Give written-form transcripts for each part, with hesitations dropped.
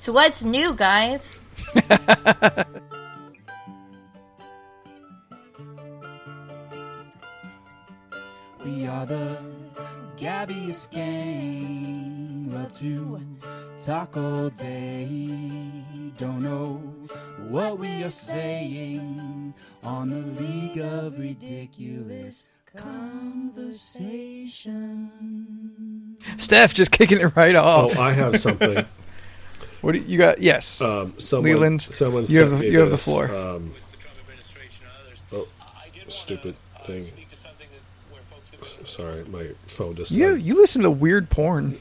So what's new, guys? We are the gabbiest gang, love to talk all day. Don't know what we are saying on the League of Ridiculous Conversation. Steph just kicking it right off. Oh, I have something. What do you got? Yes. Leland, you have the floor. Stupid thing. Sorry, my phone just. You listen to weird porn.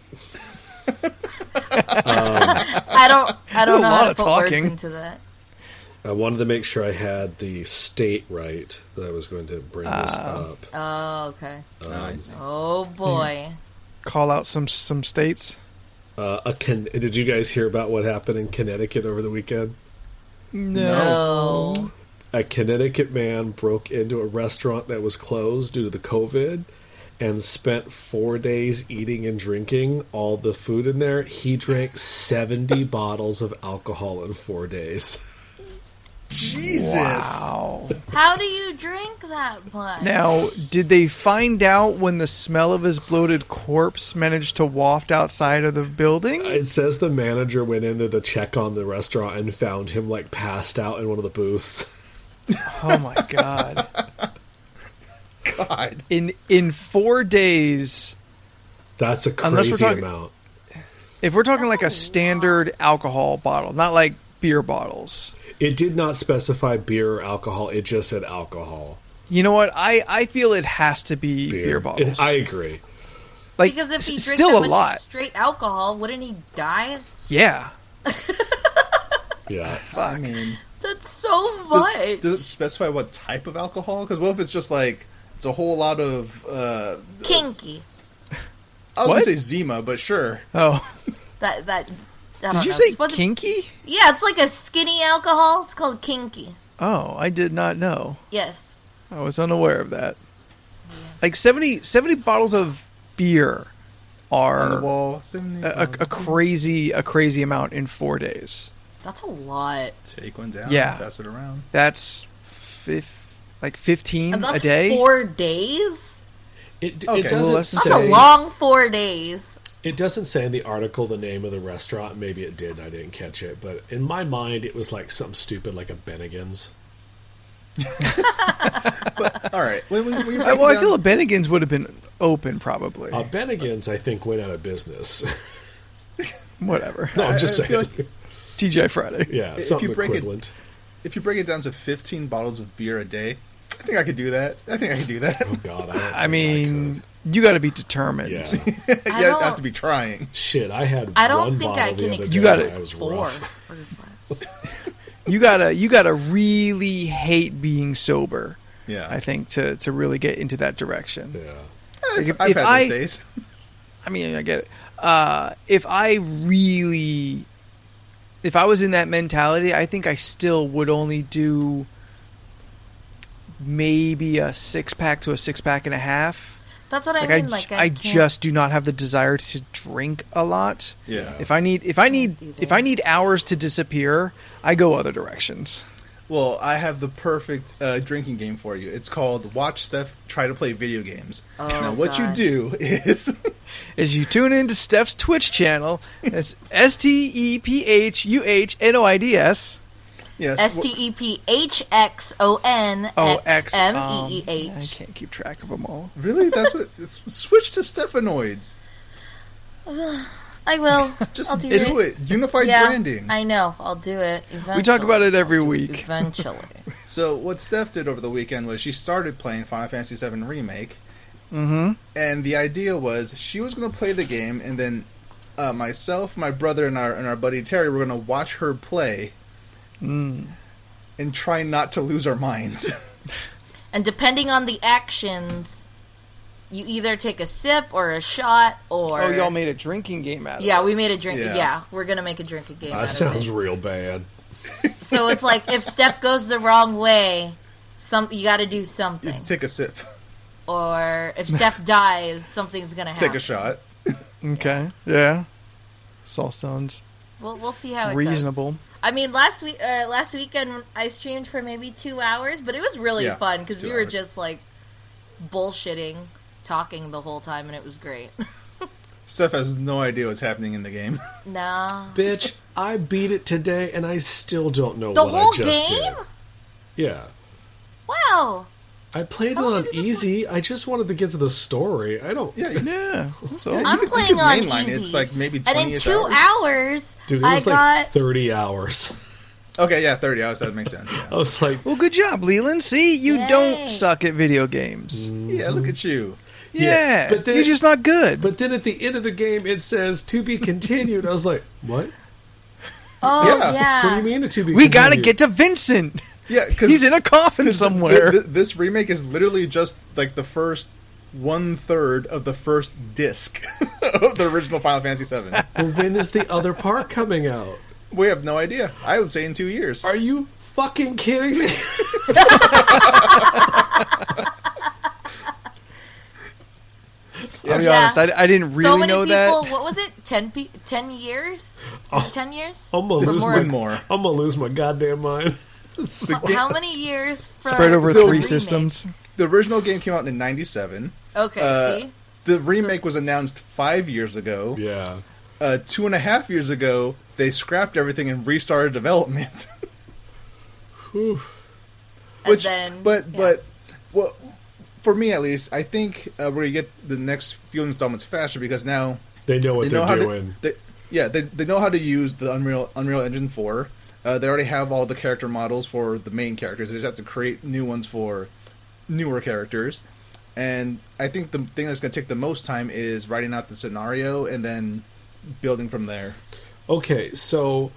I don't know how to put words into that. I wanted to make sure I had the state right that I was going to bring this up. Oh, okay. Nice. Oh boy. Call out some states. Did you guys hear about what happened in Connecticut over the weekend? No. A Connecticut man broke into a restaurant that was closed due to the COVID and spent 4 days eating and drinking all the food in there. He drank 70 bottles of alcohol in 4 days. Jesus. Wow. How do you drink that much? Now, did they find out when the smell of his bloated corpse managed to waft outside of the building? It says the manager went into the check on the restaurant and found him passed out in one of the booths. Oh my god. God. In 4 days. That's a crazy amount. If we're talking like a standard alcohol bottle, not like beer bottles. It did not specify beer or alcohol. It just said alcohol. You know what? I feel it has to be beer bottles. I agree. Because if he drinks that much straight alcohol, wouldn't he die? Yeah. Yeah. I mean, that's so much. Does it specify what type of alcohol? Because what if it's just it's a whole lot of kinky. I was going to say Zima, but sure. Oh. Did you say kinky? Yeah, it's like a skinny alcohol. It's called kinky. Oh, I did not know. Yes. I was unaware of that. Yeah. Like 70 bottles of beer are on the wall, a crazy amount in 4 days. That's a lot. Take one down. Yeah. Pass it around. That's 15 and that's a day. 4 days? That's a long 4 days. It doesn't say in the article the name of the restaurant. Maybe it did. I didn't catch it. But in my mind, it was like something stupid like a Bennigan's. But, all right. I feel a Bennigan's would have been open probably. Bennigan's, I think, went out of business. Whatever. No, I'm just saying. TJ Friday. Yeah, something equivalent. If you break it down to 15 bottles of beer a day, I think I could do that. Oh, God. I mean... You got to be determined. Yeah, you have to be trying. Shit, I had. I don't one think bottle I can. You got it. You gotta really hate being sober. Yeah, I think to really get into that direction. Yeah, I've had those days. I mean, I get it. If I was in that mentality, I think I still would only do maybe a 6-pack to a 6-pack and a half. That's what I mean. I just do not have the desire to drink a lot. Yeah. If I need hours to disappear, I go other directions. Well, I have the perfect drinking game for you. It's called Watch Steph Try to Play Video Games. Oh, now, what you do is you tune into Steph's Twitch channel. It's STEPHUHNOIDS. Yes. STEPHXONXMEEH. I can't keep track of them all. Really? That's what. Switch to Stephanoids. I will. I'll do it. Unified branding. I know. I'll do it eventually. We talk about it every week. Eventually. So what Steph did over the weekend was she started playing Final Fantasy 7 Remake. Mm-hmm. And the idea was she was going to play the game, and then myself, my brother, and our buddy Terry were going to watch her play. And try not to lose our minds. And depending on the actions, you either take a sip or a shot or... Oh, y'all made a drinking game out of it. Yeah, we made a drink... Yeah, we're going to make a drinking game out of it. That sounds real bad. So it's like, if Steph goes the wrong way, you got to do something. Take a sip. Or if Steph dies, something's going to happen. Take a shot. Okay, yeah. Soul Stones. We'll see how it Reasonable. goes. I mean, last weekend I streamed for maybe 2 hours, but it was really fun because we were just like bullshitting, talking the whole time, and it was great. Steph has no idea what's happening in the game. No. Bitch, I beat it today, and I still don't know The what whole I just game? did. Yeah. Wow. I played it on easy. I just wanted to get to the story. I don't... Yeah. So I'm playing on mainline. easy. It's like maybe 20 and in 2 hours, Dude, it I was got 30 hours. Okay, yeah, 30 hours. That makes sense. Yeah, I was like... well, good job, Leland. See, you Yay. don't suck at video games. yeah, look at you. Yeah, but then- you're just not good. But then at the end of the game, it says, to be continued. I was like, what? Oh Yeah. yeah. What do you mean the to be we continued? gotta get to Vincent. Yeah, because He's in a coffin somewhere. This remake is literally just like the first 1/3 of the first disc of the original Final Fantasy VII. Well, when is the other part coming out? We have no idea. I would say in 2 years. Are you fucking kidding me? I'll be honest, I didn't really so many know people, that. what was it? 10 years? Oh. 10 years? I'm gonna It's lose more my and more. I'm gonna lose my goddamn mind. How many years for Spread over the 3 remake? systems. The original game came out in '97. Okay, see? The remake was announced 5 years ago. Yeah. 2.5 years ago, they scrapped everything and restarted development. And Which, then, but yeah. well, for me at least, I think we're gonna get the next few installments faster because now They know what they know they're how doing. to. They know how to use the Unreal Engine 4. They already have all the character models for the main characters. They just have to create new ones for newer characters. And I think the thing that's going to take the most time is writing out the scenario and then building from there. Okay, so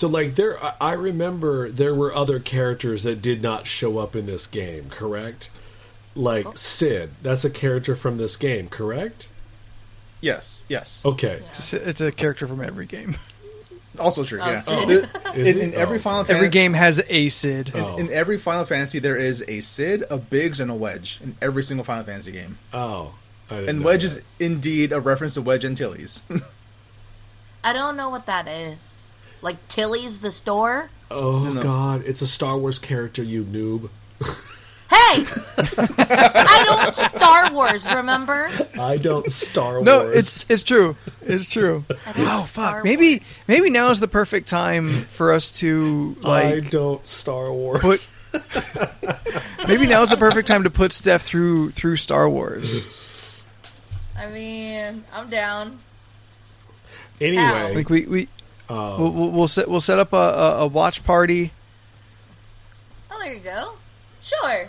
like I remember there were other characters that did not show up in this game, correct? Like Sid, that's a character from this game, correct? Yes. Okay. It's a character from every game. Also true. Oh, yeah. Sid. Is In it? every Oh, Final okay. Every Fantasy, game has a Sid. in every Final Fantasy, there is a Sid, a Biggs, and a Wedge in every single Final Fantasy game. Oh. I didn't And know Wedge that. is indeed a reference to Wedge Antilles. I don't know what that is. Like Tilly's the store? Oh No. God, it's a Star Wars character, you noob. Hey! I don't Star Wars, remember? I don't Star No, Wars. it's true. It's true. I don't Oh Star fuck! Maybe now is the perfect time for us to I like don't Star Wars. put. Maybe now is the perfect time to put Steph through Star Wars. I mean, I'm down. Anyway, Like we'll set up a watch party. Oh, there you go. Sure.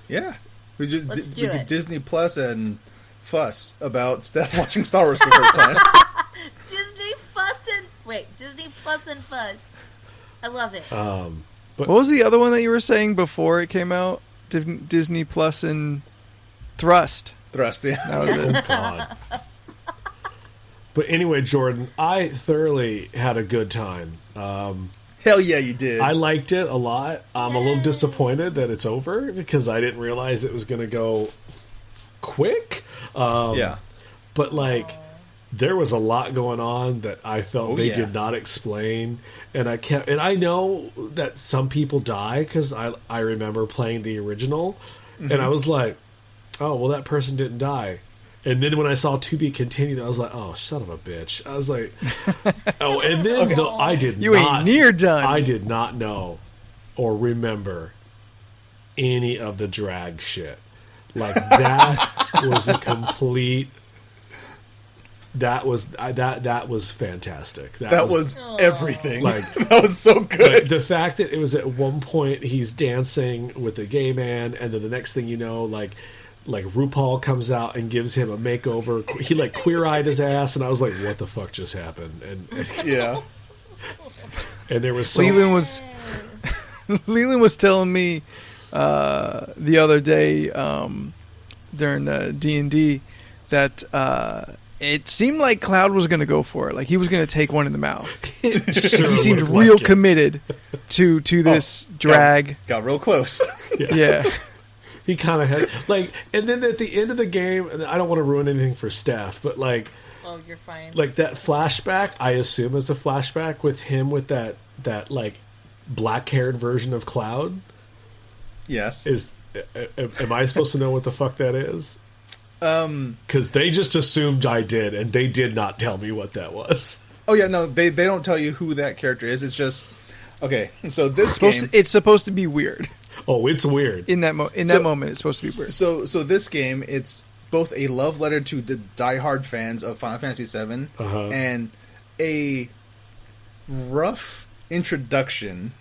Yeah. We just Let's we do could it. Disney Plus and fuss about Steph watching Star Wars for the first time. Disney Plus and Fuzz. I love it. What was the other one that you were saying before it came out? Disney Plus and Thrust. Thrust, yeah. That was it. oh God. But anyway, Jordan, I thoroughly had a good time. Hell yeah, you did. I liked it a lot. I'm a little disappointed that it's over because I didn't realize it was going to go quick. Yeah. But like, there was a lot going on that I felt they yeah. did not explain, and I know that some people die because I remember playing the original, and I was like, oh well, that person didn't die. And then when I saw To Be Continued, I was like, "Oh, son of a bitch!" I was like, "Oh," and then I did You ain't near done. I did not know or remember any of the drag shit. Like that was a complete. That was fantastic. that was everything. Like- that was so good. the fact that it was at one point he's dancing with a gay man, and then the next thing you know, like RuPaul comes out and gives him a makeover. He like queer-eyed his ass, and I was like, "What the fuck just happened?" And Yeah. there was so Leland was telling me the other day during the D&D that it seemed like Cloud was going to go for it. Like he was going to take one in the mouth. He seemed real committed to this drag. Got real close. Yeah. He kind of had like, and then at the end of the game, and I don't want to ruin anything for Steph, but like Oh, you're fine. Like that flashback, I assume is a flashback with him with that like black-haired version of Cloud. Yes. Am I supposed to know what the fuck that is? Because they just assumed I did, and they did not tell me what that was. Oh yeah, no, they don't tell you who that character is. It's just okay. So this game, it's supposed to be weird. Oh, it's weird. In that moment, it's supposed to be weird. So this game, it's both a love letter to the diehard fans of Final Fantasy VII and a rough introduction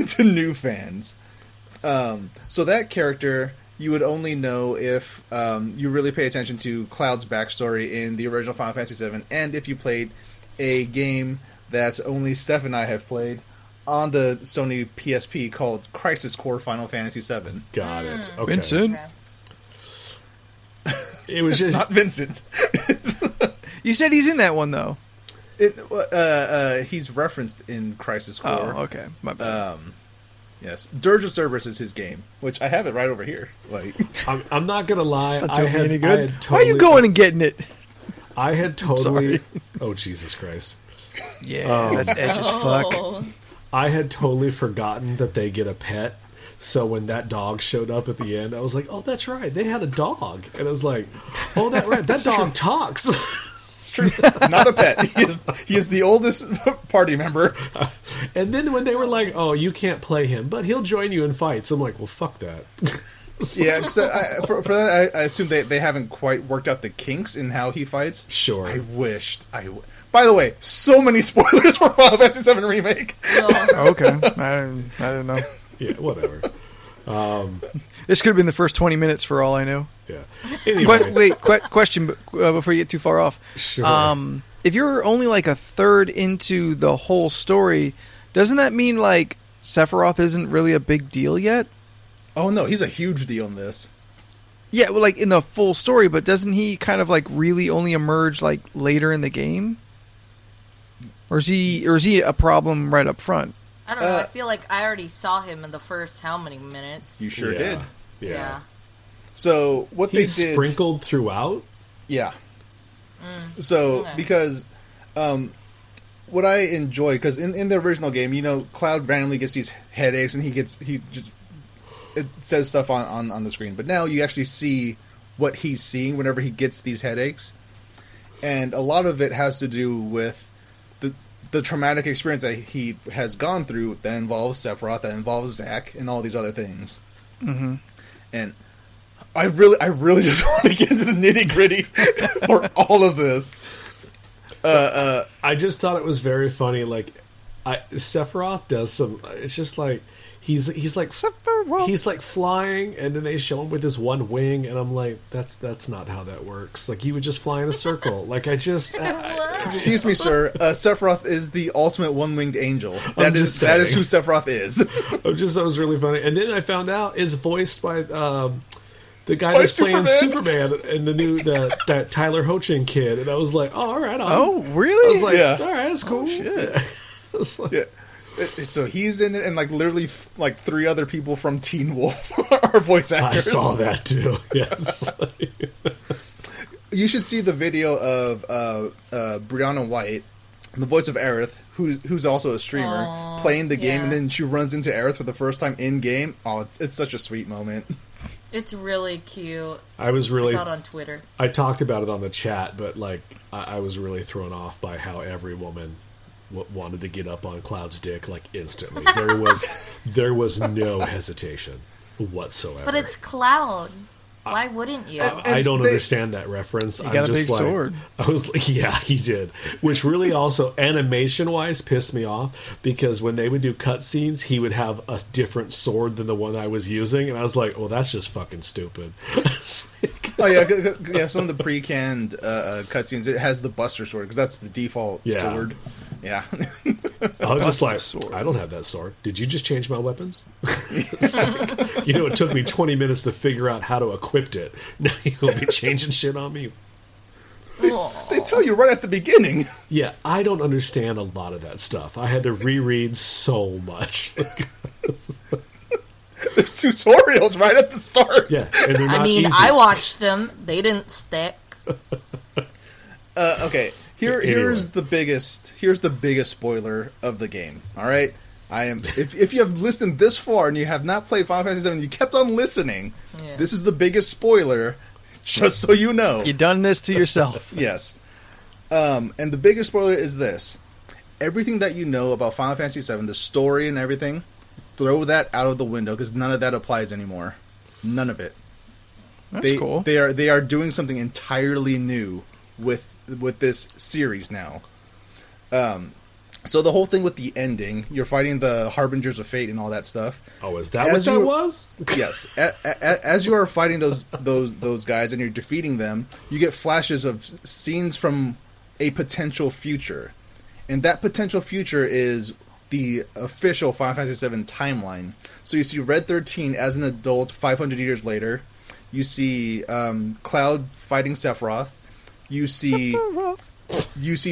to new fans. So that character you would only know if you really pay attention to Cloud's backstory in the original Final Fantasy VII, and if you played a game that only Steph and I have played on the Sony PSP called Crisis Core Final Fantasy VII. Got it. Okay. Vincent. It was just not Vincent. You said he's in that one though. He's referenced in Crisis Core. Oh, okay. My bad. Yes, Dirge of Cerberus is his game, which I have it right over here. Like, I'm not gonna lie. It's not doing me any good. Totally, why are you going and getting it? I had totally. Oh Jesus Christ! Yeah, that's edge as fuck. I had totally forgotten that they get a pet. So when that dog showed up at the end, I was like, "Oh, that's right. They had a dog." And I was like, "Oh, that's right. That dog talks." It's true. Not a pet. He is the oldest party member. And then when they were like, "Oh, you can't play him, but he'll join you in fights," I'm like, "Well, fuck that." Yeah, because for that, I assume they haven't quite worked out the kinks in how he fights. Sure. I wished. By the way, so many spoilers for Final Fantasy VII Remake. Oh, okay. I didn't know. Yeah, whatever. This could have been the first 20 minutes for all I know. Yeah. Anyway. Question before you get too far off. Sure. If you're only like a third into the whole story, doesn't that mean like Sephiroth isn't really a big deal yet? Oh no, he's a huge deal in this. Yeah, well, like in the full story, but doesn't he kind of like really only emerge like later in the game? Or is he a problem right up front? I don't know. I feel like I already saw him in the first how many minutes? You sure did. Yeah. So what He's they did sprinkled throughout? Yeah. So because what I enjoy, because in the original game, you know, Cloud randomly gets these headaches and it says stuff on the screen, but now you actually see what he's seeing whenever he gets these headaches, and a lot of it has to do with the traumatic experience that he has gone through that involves Sephiroth, that involves Zack, and all these other things. Mm-hmm. And I really just want to get into the nitty gritty for all of this. I just thought it was very funny. Like, Sephiroth does some. It's just like he's like Sephiroth. He's like flying, and then they show him with his one wing, and I'm like, that's not how that works. Like, he would just fly in a circle. Like, excuse me, sir. Sephiroth is the ultimate one-winged angel. That is who Sephiroth is. That was really funny. And then I found out is voiced by the guy that's playing Superman in the new that Tyler Hoechlin kid, and I was like, oh, all right. Oh, really? I was like, all right, that's cool. Oh, shit. Yeah. So he's in it, and like literally, like 3 other people from Teen Wolf are voice actors. I saw that too. Yes. You should see the video of Brianna White, the voice of Aerith, who's also a streamer, playing the game, and then she runs into Aerith for the first time in game. Oh, it's such a sweet moment. It's really cute. I saw it on Twitter. I talked about it on the chat, but like I was really thrown off by how every woman wanted to get up on Cloud's dick like instantly. There was no hesitation whatsoever. But it's Cloud. Why wouldn't you? I don't understand that reference. He got a big sword. I was like, yeah, he did. Which really also, animation-wise, pissed me off, because when they would do cutscenes, he would have a different sword than the one I was using, and I was like, well, that's just fucking stupid. Oh, yeah, some of the pre-canned cutscenes, it has the Buster Sword, because that's the default sword. Yeah. I was just like, I don't have that sword. Did you just change my weapons? Like, it took me 20 minutes to figure out how to equip it. Now you'll be changing shit on me. They tell you right at the beginning. Yeah, I don't understand a lot of that stuff. I had to reread so much. There's tutorials right at the start. Yeah, and I watched them. They didn't stick. Okay. Here's the biggest spoiler of the game. All right. If you have listened this far and you have not played Final Fantasy VII, you kept on listening. Yeah. This is the biggest spoiler, just so you know. You've done this to yourself. Yes. And the biggest spoiler is this: everything that you know about Final Fantasy VII, the story and everything, throw that out of the window because none of that applies anymore. None of it. That's cool. They are doing something entirely new with this series now. So the whole thing with the ending, you're fighting the Harbingers of Fate and all that stuff. Oh, is that what that was? Yes. As you are fighting those guys and you're defeating them, you get flashes of scenes from a potential future. And that potential future is the official Final Fantasy VII timeline. So you see Red 13 as an adult 500 years later. You see Cloud fighting Sephiroth. You see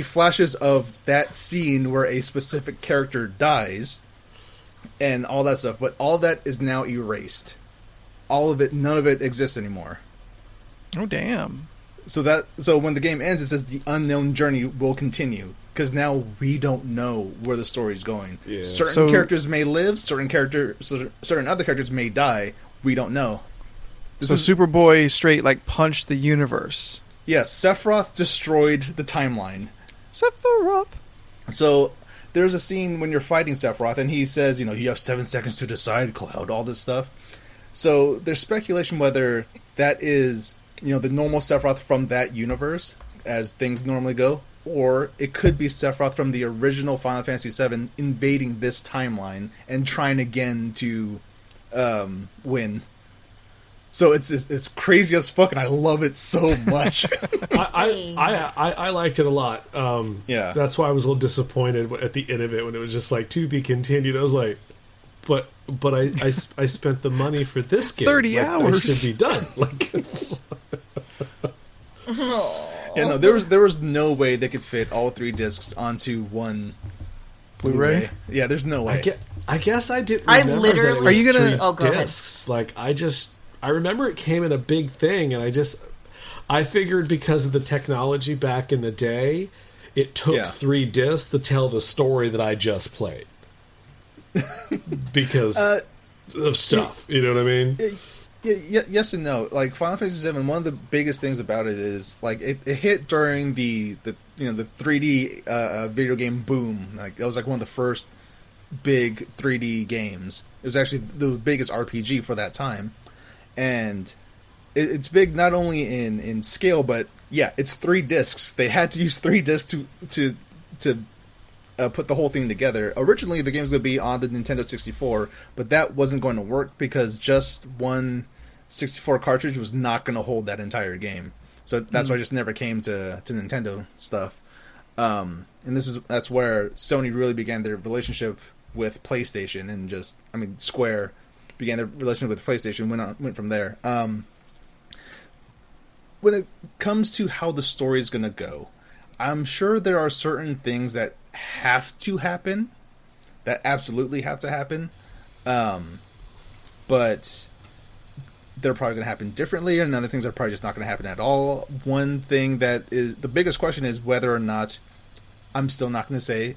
flashes of that scene where a specific character dies and all that stuff. But all that is now erased. All of it, none of it exists anymore. Oh, damn. So when the game ends, it says the unknown journey will continue. Because now we don't know where the story's going. Yeah. Certain characters may live, certain other characters may die. We don't know. Superboy straight punched the universe. Yes, Sephiroth destroyed the timeline. Sephiroth. So there's a scene when you're fighting Sephiroth, and he says, you have 7 seconds to decide, Cloud, all this stuff. So there's speculation whether that is, the normal Sephiroth from that universe, as things normally go, or it could be Sephiroth from the original Final Fantasy VII invading this timeline and trying again to win. So it's crazy as fuck, and I love it so much. I liked it a lot. Yeah, that's why I was a little disappointed at the end of it when it was just to be continued. I was like, but I spent the money for this game. 30 hours should be done. Yeah, no, there was no way they could fit all 3 discs onto one Blu-ray. Yeah, there's no way. I guess I didn't. I literally. Are you gonna? Go discs. Ahead. I remember it came in a big thing, and I figured because of the technology back in the day, it took 3 discs to tell the story that I just played. Because of stuff, you know what I mean? Yes and no. Final Fantasy VII, one of the biggest things about it is it hit during the 3D video game boom. It was one of the first big 3D games. It was actually the biggest RPG for that time. And it's big not only in scale, but it's 3 discs. They had to use 3 discs to put the whole thing together. Originally, the game was going to be on the Nintendo 64, but that wasn't going to work because just one 64 cartridge was not going to hold that entire game. So that's why it just never came to Nintendo stuff. And that's where Sony really began their relationship with PlayStation and Square began their relationship with PlayStation, went from there. When it comes to how the story is going to go, I'm sure there are certain things that have to happen, that absolutely have to happen, but they're probably going to happen differently, and other things are probably just not going to happen at all. One thing that is the biggest question is whether or not, I'm still not going to say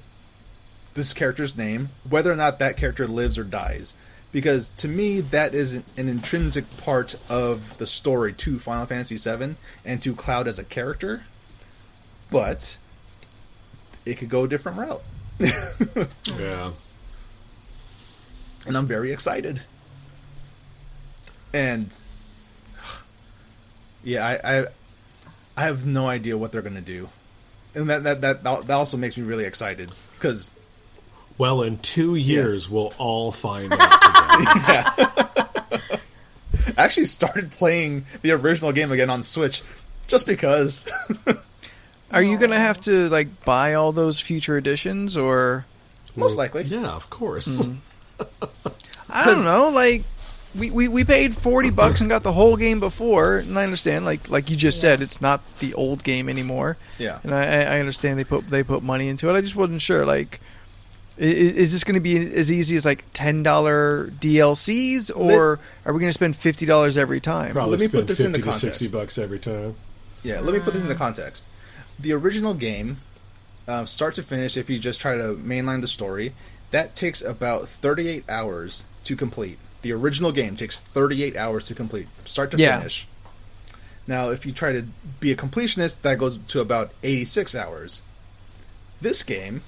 this character's name, whether or not that character lives or dies. Because to me, that is an intrinsic part of the story to Final Fantasy VII and to Cloud as a character. But it could go a different route. Yeah. And I'm very excited. And yeah, I have no idea what they're going to do. And that also makes me really excited because well, in 2 years, we'll all find out together. Yeah. I actually started playing the original game again on Switch just because. Are you going to have to buy all those future editions or? Most likely. Yeah, of course. I don't know. We paid $40 and got the whole game before, and I understand. Like you just said, it's not the old game anymore. Yeah, and I understand they put money into it. I just wasn't sure. Is this going to be as easy as $10 DLCs, or are we going to spend $50 every time? Probably let me put this into context. $60 every time. Yeah, let me put this into context. the original game, start to finish, if you just try to mainline the story, that takes about 38 hours to complete. The original game takes 38 hours to complete, start to finish. Now, if you try to be a completionist, that goes to about 86 hours. This game,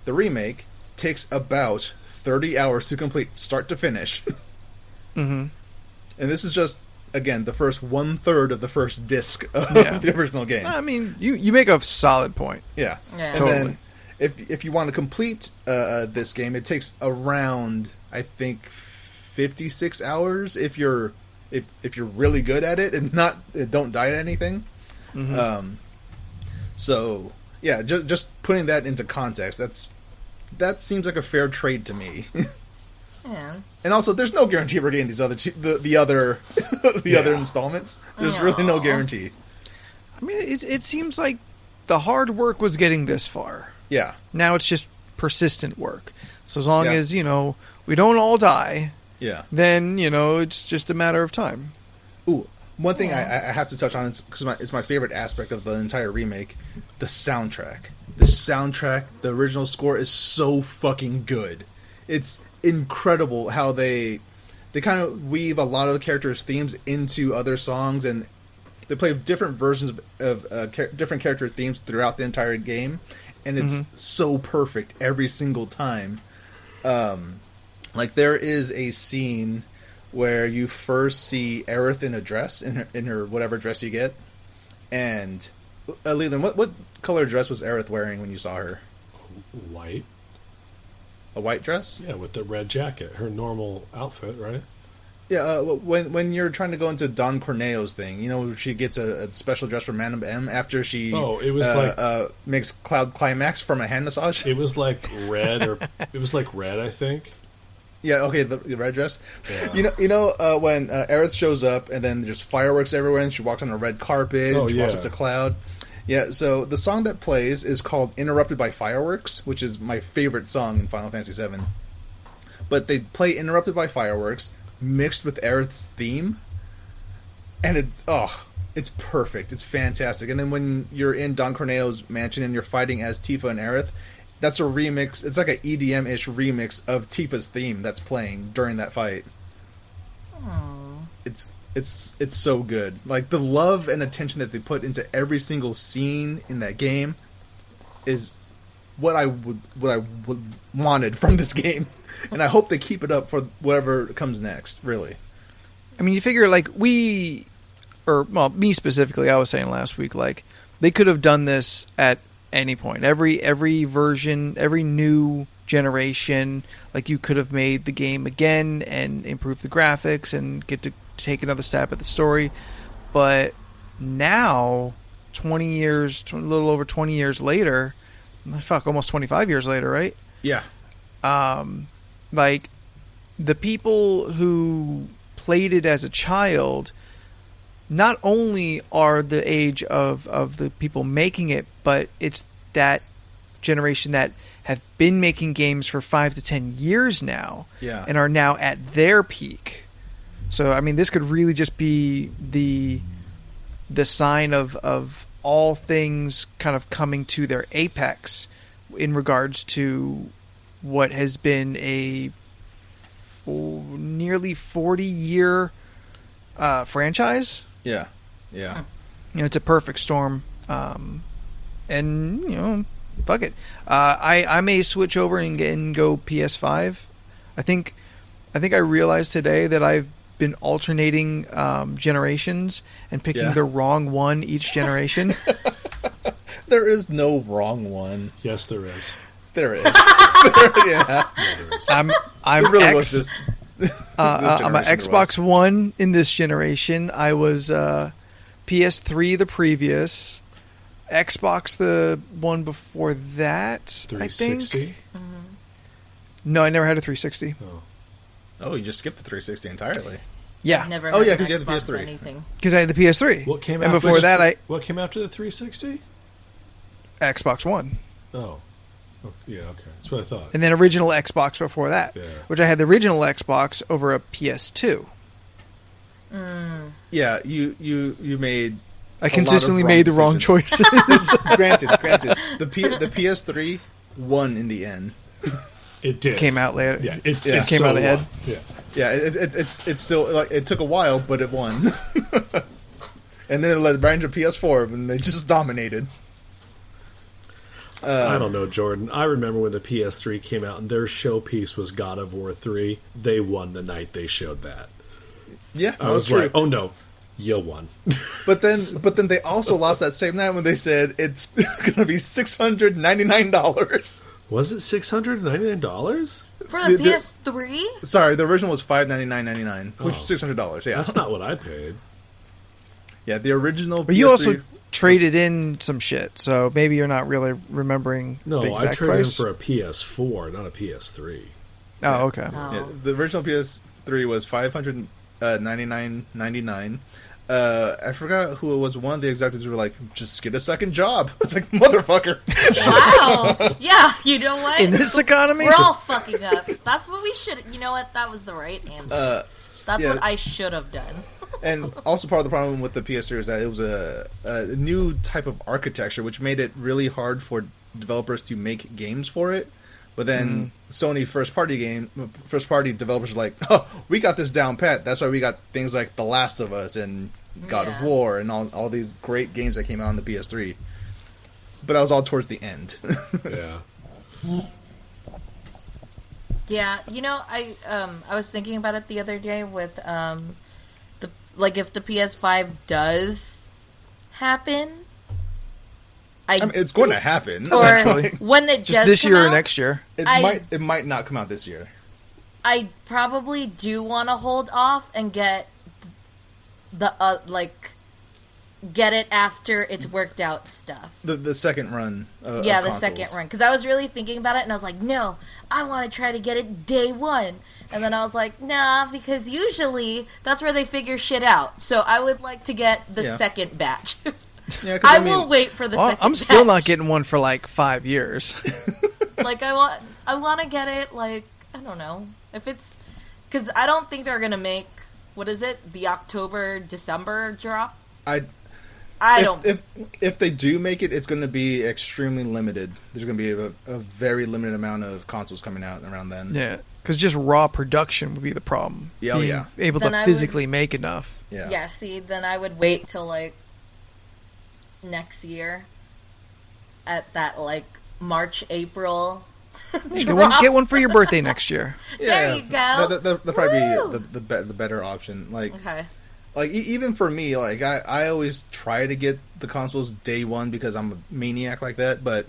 the remake, takes about 30 hours to complete, start to finish. Mm-hmm. And this is just, again, the first 1/3 of the first disc of the original game. I mean, you make a solid point. Yeah. Yeah. And Totally. then, if you want to complete this game, it takes around, I think, 56 hours if you're really good at it and don't die at anything. Mm-hmm. So yeah, just putting that into context, that seems like a fair trade to me. Yeah. And also, there's no guarantee we're getting these other the other installments. There's really no guarantee. I mean, it seems like the hard work was getting this far. Yeah. Now it's just persistent work. So as long as, we don't all die, then, it's just a matter of time. Ooh, one thing I have to touch on, because it's my favorite aspect of the entire remake, the soundtrack. The original score is so fucking good. It's incredible how they kind of weave a lot of the characters' themes into other songs, and they play different versions of different character themes throughout the entire game, and it's so perfect every single time. Like, there is a scene where you first see Aerith in a dress, in her whatever dress you get, and Leland, what color dress was Aerith wearing when you saw her? White. A white dress? Yeah, with the red jacket. Her normal outfit, right? Yeah, when you're trying to go into Don Corneo's thing, she gets a special dress from Madame M after she it was makes Cloud climax from a hand massage. It was like red, I think. Yeah, okay, the red dress. Yeah. When Aerith shows up and then there's fireworks everywhere and she walks on a red carpet and she walks up to Cloud. Yeah, so the song that plays is called Interrupted by Fireworks, which is my favorite song in Final Fantasy VII. But they play Interrupted by Fireworks mixed with Aerith's theme, and it's perfect. It's fantastic. And then when you're in Don Corneo's mansion and you're fighting as Tifa and Aerith, that's a remix. It's like an EDM-ish remix of Tifa's theme that's playing during that fight. Aww. It's so good. Like, the love and attention that they put into every single scene in that game is what I wanted from this game, and I hope they keep it up for whatever comes next. Really, I mean, you figure me specifically, I was saying last week, like, they could have done this at any point. Every version, every new generation, like, you could have made the game again and improved the graphics and get to take another stab at the story. But now, 20 years, a little over 20 years later, almost 25 years later, right? Yeah. Like, the people who played it as a child not only are the age of the people making it, but it's that generation that have been making games for 5 to 10 years now, and are now at their peak. So, I mean, this could really just be the sign of all things kind of coming to their apex in regards to what has been a nearly 40-year franchise. Yeah. It's a perfect storm. And, fuck it. I may switch over and go PS5. I think I realized today that I've been alternating generations and picking the wrong one each generation. There is no wrong one. Yes, there is. There is. I'm really was this I'm an Xbox One in this generation. I was PS3 the previous, Xbox the one before that. 360? I think. No, I never had a 360. Oh, you just skipped the 360 entirely. Yeah. I've never Oh, had yeah, an 'cause you had the Xbox PS3. anything. Because I had the PS3. What came and after before that? What came after the 360? Xbox One. Oh, yeah, okay, that's what I thought. And then original Xbox before that, which I had the original Xbox over a PS2. Yeah, you made I consistently made the wrong choices. Granted, the PS3 won in the end. It did. Came out later. Yeah, it came out ahead. Yeah. It's still like it took a while, but it won. And then it led right into PS4, and they just dominated. I don't know, Jordan. I remember when the PS3 came out, and their showpiece was God of War 3. They won the night they showed that. Yeah, I was like, oh no, you won. But then they also lost that same night when they said it's going to be $699. Was it $699? For the PS3? Sorry, the original was $599.99, which was $600. Yeah, that's not what I paid. Yeah, the original. But PS3 you also traded in some shit, so maybe you're not really remembering. No, the exact I traded price. in for a PS4, not a PS3. Oh, okay. Oh. Yeah, the original PS3 was $599.99. I forgot who it was. One of the executives were like, "Just get a second job." It's like, motherfucker. Wow. Yeah, you know what? In this economy, we're all fucking up. That's what we should. You know what? That was the right answer. That's yeah. what I should have done. And also part of the problem with the PS3 is that it was a new type of architecture, which made it really hard for developers to make games for it. But then Sony first party developers are like, oh, we got this down pat. That's why we got things like The Last of Us and God of War and all these great games that came out on the PS3. But that was all towards the end. Yeah. Yeah, you know, I was thinking about it the other day with if the PS5 does happen, I mean, it's going to happen. Or actually. When it just does this come year out, or next year. It might not come out this year. I probably do want to hold off and get the get it after it's worked out stuff. The second run. The consoles. second run, because I was really thinking about it, and I was like, no, I want to try to get it day one. And then I was like, nah, because usually that's where they figure shit out. So I would like to get the second batch. Yeah, I will wait for the second I'm batch. still not getting one for like 5 years. Like, I want to get it, like, I don't know. If it's... Because I don't think they're going to make, what is it? The October-December drop? If they do make it, it's going to be extremely limited. There's going to be a very limited amount of consoles coming out around then. Yeah, because just raw production would be the problem. Yeah, Being able then to physically make enough. Yeah. See, then I would wait till, like, next year at that, like, March, April. Get one for your birthday next year. There you go. That'll probably be the better option. Like, okay. Like, even for me, like, I always try to get the consoles day one because I'm a maniac like that, but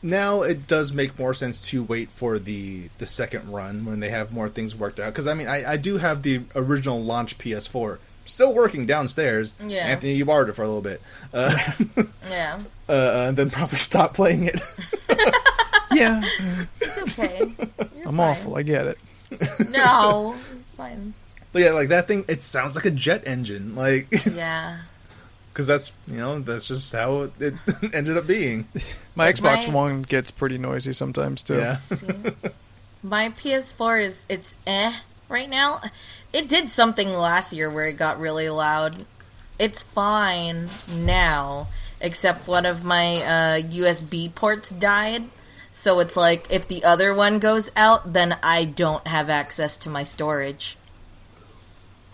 now it does make more sense to wait for the second run when they have more things worked out. Because, I mean, I do have the original launch PS4 still working downstairs. Yeah. Anthony, you borrowed it for a little bit. And then probably stop playing it. Yeah. It's okay. I'm awful. I get it. No. Fine. But yeah, like, that thing, it sounds like a jet engine. Like, yeah. Because that's just how it ended up being. My Xbox One gets pretty noisy sometimes, too. Yeah. My PS4 it's right now. It did something last year where it got really loud. It's fine now, except one of my USB ports died. So it's like, if the other one goes out, then I don't have access to my storage.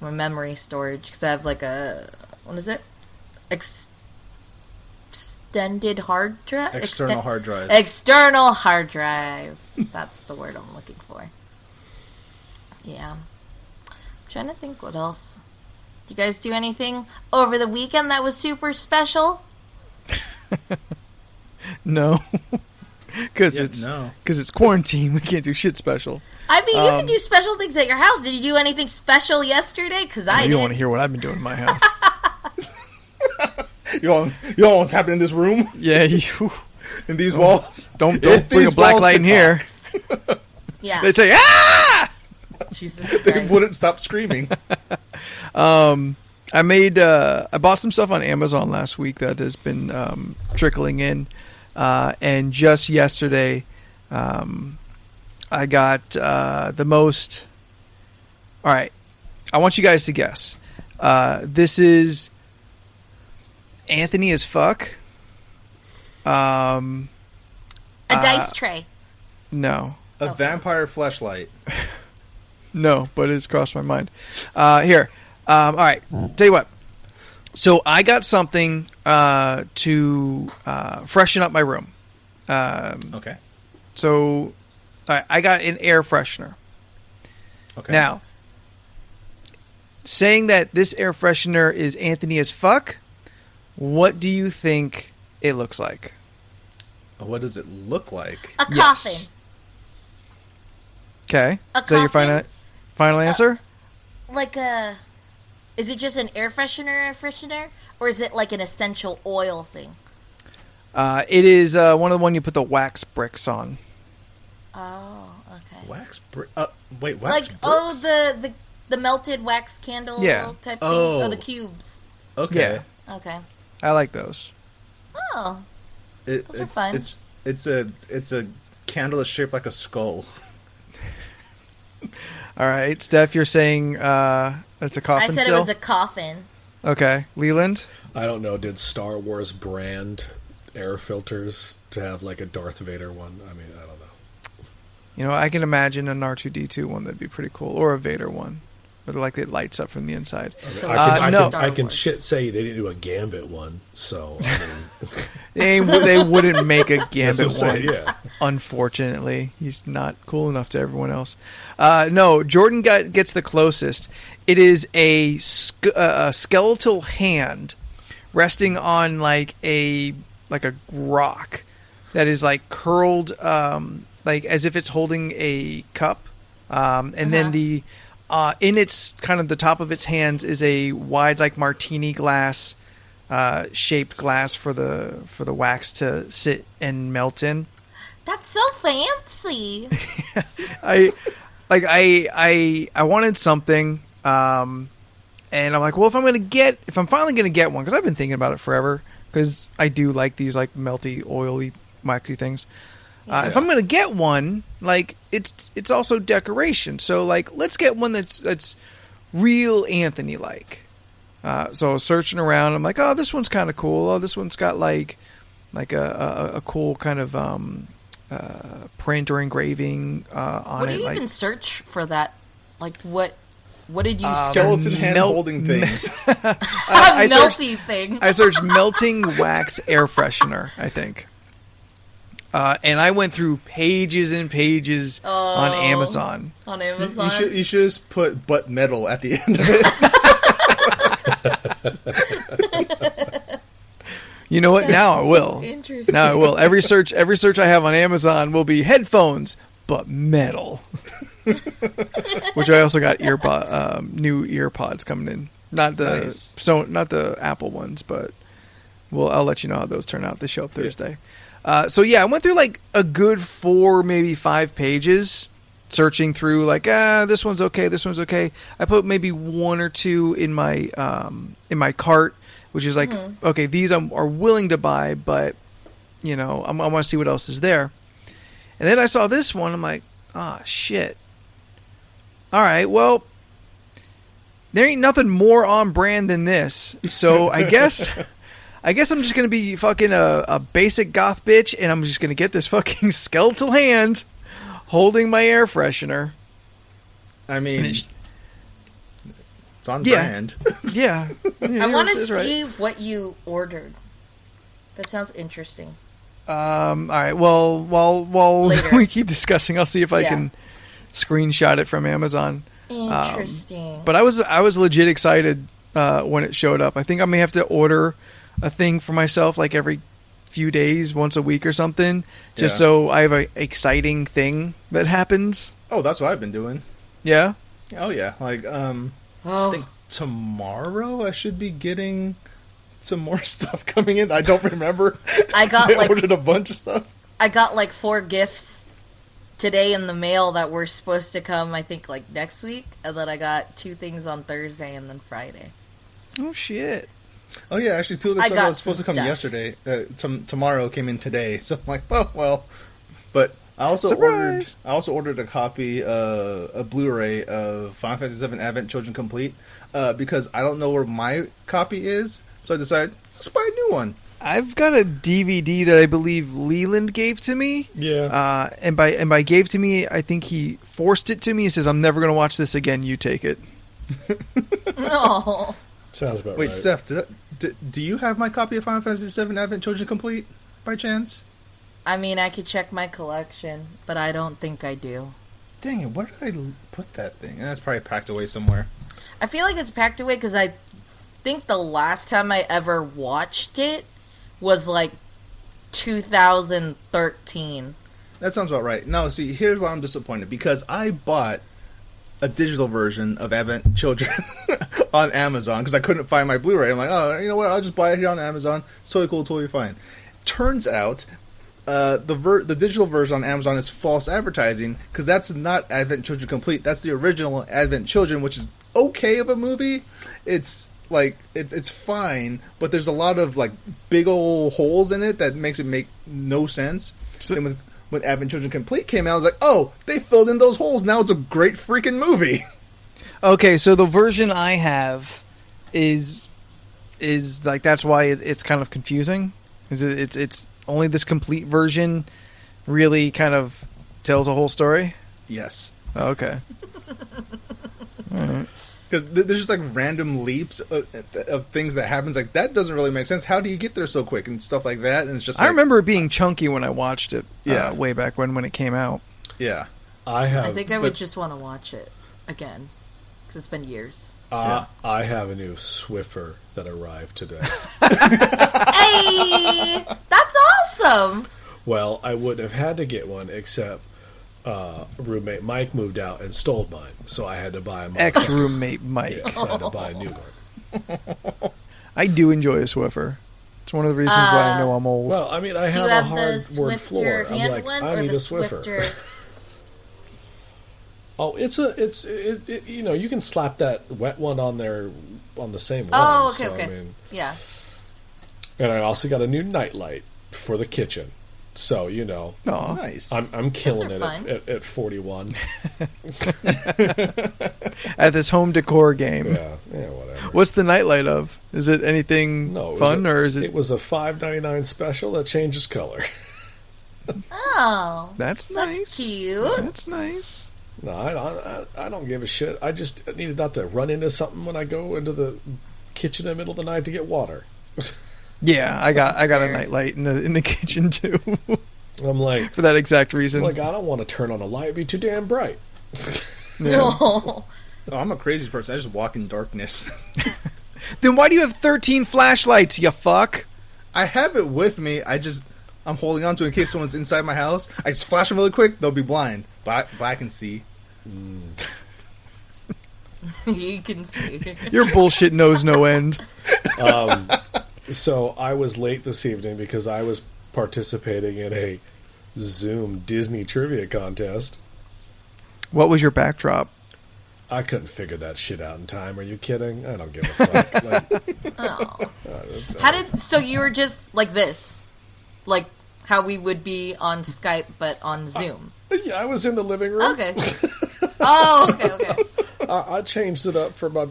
My memory storage. Because I have like a... What is it? Extended hard drive? External hard drive. External hard drive. That's the word I'm looking for. Yeah. I'm trying to think what else. Did you guys do anything over the weekend that was super special? No. Because it's quarantine. We can't do shit special. I mean, you can do special things at your house. Did you do anything special yesterday? Because I did. You don't want to hear what I've been doing in my house. You know what's happening in this room? Yeah. In these walls? Don't bring a black light in here. Yeah. They say, ah! Jesus Christ. They wouldn't stop screaming. I bought some stuff on Amazon last week that has been trickling in. And just yesterday, I got the most... All right. I want you guys to guess. This is Anthony as fuck. A dice tray. No. A vampire fleshlight. No, but it's crossed my mind. Here. All right. Tell you what. So I got something to freshen up my room. Okay. So I got an air freshener. Okay. Now, saying that this air freshener is Anthony as fuck, what do you think it looks like? What does it look like? A Yes. coffin. Okay. A Is that your coffin? final answer? Like a... Is it just an air freshener? Or is it like an essential oil thing? It is one of the one you put the wax bricks on. Oh, okay. Wax brick? Wait, Like, wax bricks? the melted wax candle Yeah. type things? Oh. Oh, the cubes. Okay. Okay. I like those. Oh. It, Those are it's, fun. it's a candle that's shaped like a skull. All right, Steph, you're saying it's a coffin I said still? it was a coffin. Okay. Leland? I don't know. Did Star Wars brand air filters to have like a Darth Vader one? I mean, I don't know. You know, I can imagine an R2-D2 one that'd be pretty cool, or a Vader one, but like it lights up from the inside. So I can shit say they didn't do a Gambit one. So I mean, They wouldn't make a that's Gambit what I'm one. saying, yeah. Unfortunately, he's not cool enough to everyone else. No, Jordan gets the closest. It is a skeletal hand resting on like a rock that is like curled, like as if it's holding a cup, and then the in its kind of the top of its hands is a wide like martini glass shaped glass for the wax to sit and melt in. That's so fancy. I wanted something, and I'm like, well, if I'm finally gonna get one, because I've been thinking about it forever, because I do like these like melty, oily, waxy things. If I'm gonna get one, like it's also decoration, so like let's get one that's real Anthony like. So I was searching around. I'm like, oh, this one's kind of cool. Oh, this one's got like a cool kind of print or engraving on it. What do you like, even search for that? Like, what did you Skeleton hand holding things. I melty thing. I searched melting wax air freshener, I think. And I went through pages and pages on Amazon. On Amazon? You should just put butt metal at the end of it. You know what? Now I will. Interesting. Now I will. Every search I have on Amazon will be headphones, but metal. Which I also got new ear pods coming in. Not the not the Apple ones, but I'll let you know how those turn out. They show up Thursday. So yeah, I went through like a good 4, maybe 5 pages, searching through like this one's okay, this one's okay. I put maybe 1 or 2 in my cart, which is like okay, these are willing to buy, but you know I want to see what else is there. And then I saw this one. I'm like, shit. All right, well, there ain't nothing more on brand than this. So I guess I'm just going to be fucking a basic goth bitch, and I'm just going to get this fucking skeletal hand holding my air freshener. I mean, it's on brand. Yeah. I want to see what you ordered. That sounds interesting. All right, well, while we keep discussing, I'll see if I can screenshot it from Amazon. Interesting. But I was legit excited when it showed up. I think I may have to order a thing for myself like every few days, once a week or something, just so I have a exciting thing that happens. Oh, that's what I've been doing. Yeah? Oh yeah, like I think tomorrow I should be getting some more stuff coming in. I don't remember. I ordered a bunch of stuff. I got like 4 gifts today in the mail that were supposed to come, I think, like next week, and then I got 2 things on Thursday and then Friday. Oh shit. Oh yeah, actually 2 of the stuff that was supposed to come yesterday. Tomorrow came in today, so I'm like, oh well. But I also ordered a copy, a Blu-ray of Final Fantasy VII Advent Children Complete, because I don't know where my copy is. So I decided, Let's buy a new one. I've got a DVD that I believe Leland gave to me. Yeah. And by gave to me, I think he forced it to me. He says, "I'm never going to watch this again. You take it." No. Sounds about Wait, right. Steph, do you have my copy of Final Fantasy VII Advent Children complete by chance? I mean, I could check my collection, but I don't think I do. Dang it, where did I put that thing? That's probably packed away somewhere. I feel like it's packed away because I think the last time I ever watched it was like 2013. That sounds about right. No, see, here's why I'm disappointed. Because I bought a digital version of Advent Children on Amazon because I couldn't find my Blu-ray. I'm like, oh, you know what? I'll just buy it here on Amazon. It's totally cool, totally fine. Turns out, the digital version on Amazon is false advertising because that's not Advent Children Complete. That's the original Advent Children, which is okay of a movie. It's like it's fine, but there's a lot of like big old holes in it that makes it make no sense. And when Advent Children Complete came out, I was like, oh, they filled in those holes. Now it's a great freaking movie. Okay, so the version I have is like that's why it's kind of confusing. It's only this complete version really kind of tells a whole story. Yes. Oh, okay. All right. Because there's just like random leaps of things that happens. Like that doesn't really make sense. How do you get there so quick and stuff like that? And it's just I remember it being chunky when I watched it. Yeah. Way back when it came out. Yeah. I think I would just want to watch it again because it's been years. I have a new Swiffer that arrived today. Hey, that's awesome. Well, I wouldn't have had to get one except roommate Mike moved out and stole mine, so I had to buy mine. Ex-roommate Mike. Yeah, so I had to buy a new one. I do enjoy a Swiffer. It's one of the reasons why I know I'm old. Well, I mean, I Do you have a have the hardwood floor. Swifter I'm hand like, one I or need the a Swiffer. Swifter? Oh, it you know, you can slap that wet one on there on the same one. Oh, okay, so, okay. I mean, Yeah. and I also got a new nightlight for the kitchen. So, you know, Aw. Nice. I'm killing Those it are fun. at 41. At this home decor game. Yeah, whatever. What's the nightlight of? Is it anything No, it was fun or is It it? was a $5.99 special that changes color. Oh, That's nice. that's cute. That's nice. No, I don't give a shit. I just needed not to run into something when I go into the kitchen in the middle of the night to get water. Yeah, I got a fair. nightlight in the kitchen too. I'm like, For that exact reason. I don't want to turn on a light; it'd be too damn bright. Yeah. No. Oh, I'm a crazy person. I just walk in darkness. Then why do you have 13 flashlights, you fuck? I have it with me. I'm holding on to it in case someone's inside my house. I just flash them really quick. They'll be blind, but I can see. You can see. Your bullshit knows no end. So I was late this evening because I was participating in a Zoom Disney trivia contest. What was your backdrop? I couldn't figure that shit out in time. Are you kidding? I don't give a fuck. Like, Oh. So you were just like this? Like how we would be on Skype but on Zoom? yeah, I was in the living room. Okay. Oh, okay. I changed it up for my.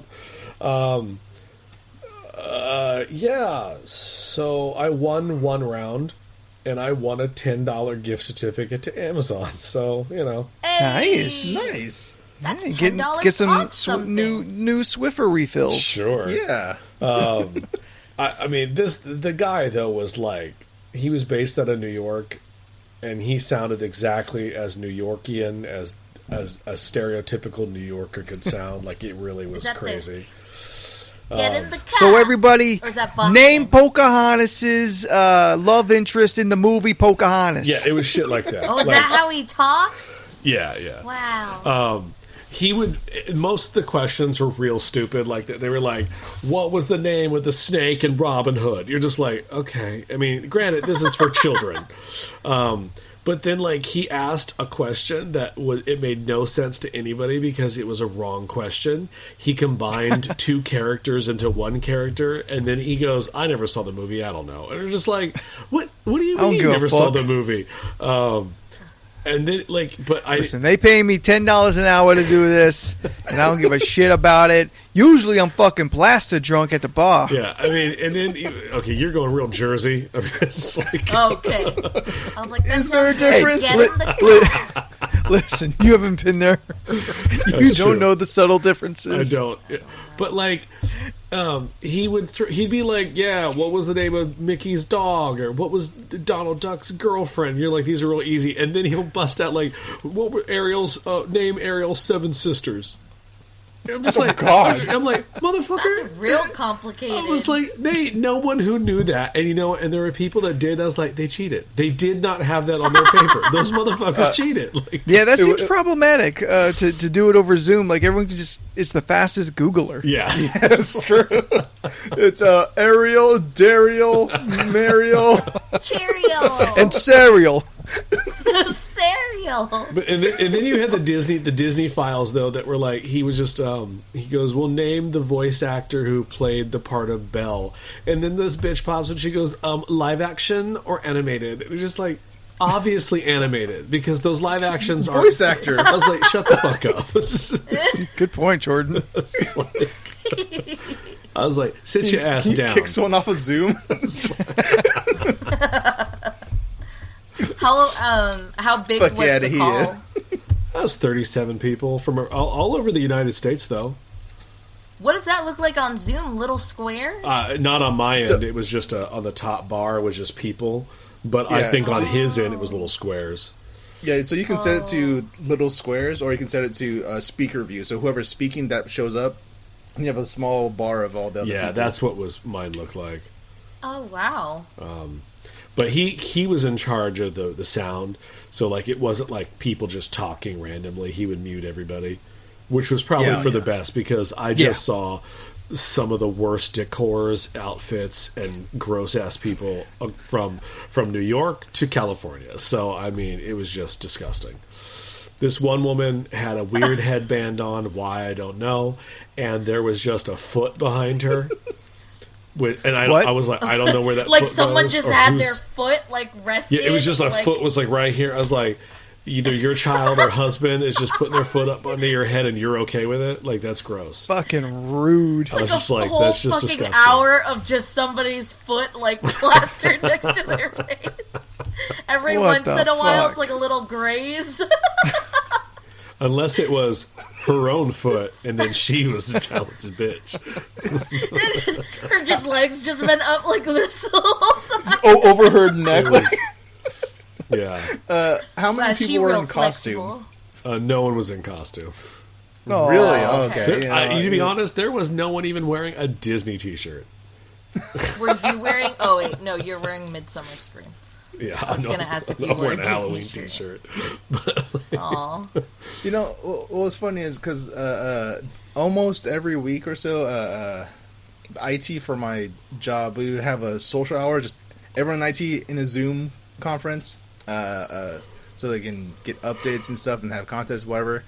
Yeah. So I won one round, and I won a $10 gift certificate to Amazon. So you know, Hey, Nice. Nice. That's Yeah, $10 get some off something. new Swiffer refills. sure. Yeah. I mean, the guy though was like, he was based out of New York, and he sounded exactly as New Yorkian as a stereotypical New Yorker could sound. Like it really was that crazy. Get in the car. So everybody, Or is that Boston? name Pocahontas's love interest in the movie Pocahontas. Yeah, it was shit like that. Oh, is Like, that how he talked? Yeah. Wow. He would. Most of the questions were real stupid. Like they were like, "What was the name of the snake in Robin Hood?" You're just like, okay. I mean, granted, this is for children. But then, like, he asked a question that it made no sense to anybody because it was a wrong question. He combined two characters into one character, and then he goes, "I never saw the movie. I don't know." And we're just like, "What? What do you I don't mean you give a never saw fuck. the movie?" And then, but Listen, they pay me $10 an hour to do this, and I don't give a shit about it. Usually, I'm fucking blasted drunk at the bar. Yeah, I mean, and then you're going real Jersey. I mean, it's like, Okay. I was like, Is there a difference? Get in the car. Listen, you haven't been there. You That's don't true. know the subtle differences. I don't. But he'd be like, yeah, what was the name of Mickey's dog, or what was Donald Duck's girlfriend? You're like, these are real easy, and then he'll bust out like, what were name Ariel's 7 sisters? I'm just like, God. I'm like, motherfucker. That's real complicated. I was like, no one who knew that, and and there were people that did. I was like, they cheated. They did not have that on their paper. Those motherfuckers cheated. Like, Yeah, that seems problematic to do it over Zoom. Like, everyone can it's the fastest Googler. yeah, That's true. It's Ariel, Dariel, Mariel. Cheerio. And cereal. Cereal. But and then you had the Disney files though that were like, he was just he goes, we'll name the voice actor who played the part of Belle, and then this bitch pops up, she goes, live action or animated? And it's just like, obviously animated, because those live actions are Voice actor. I was like, shut the fuck up. It's just, Good point, Jordan. it's like, I was like, sit your ass He down. kicks one off of Zoom. How big Fuck was yeah, the he call? is. That was 37 people from all over the United States, though. What does that look like on Zoom? Little square? Not on my So- end. It was just on the top bar was just people. But I Yeah. think on his end, it was little squares. Yeah, so you can set it to little squares, or you can set it to speaker view. So whoever's speaking, that shows up, and you have a small bar of all the other Yeah, people. that's what mine looked like. Oh, wow. But he was in charge of the sound, so like it wasn't like people just talking randomly. He would mute everybody, which was probably Yeah, for the yeah. best, because I just saw some of the worst decors, outfits, and gross ass people from New York to California. So I mean, it was just disgusting. This one woman had a weird headband on, why I don't know, and there was just a foot behind her. And What? I was like, I don't know where that Like foot someone was, just or had whose- their foot, like, rested. Yeah, it was just a like, foot was like right here. I was like, either your child or husband is just putting their foot up under your head and you're okay with it. Like, that's gross. Fucking rude. I was a just like, whole that's just fucking disgusting. hour of just somebody's foot, like, plastered next to their face. Every What once the in a while, fuck? it's like a little graze. Unless it was her own foot and then she was a talented bitch. Her just legs just been up like this the whole time. over her neck. It was- yeah. How many Wow, she people were real in costume? flexible. No one was in costume. Oh, Really? Oh, Oh, okay. okay. To be honest, there was no one even wearing a Disney t-shirt. Were you wearing... Oh, wait. No, you're wearing Midsummer Scream. Yeah, I was gonna ask if you I'm wore a wearing a Disney Halloween shirt. t-shirt. Aw. You know, what's funny is because almost every week or so, IT for my job, we would have a social hour, just everyone in IT in a Zoom conference, so they can get updates and stuff and have contests, whatever.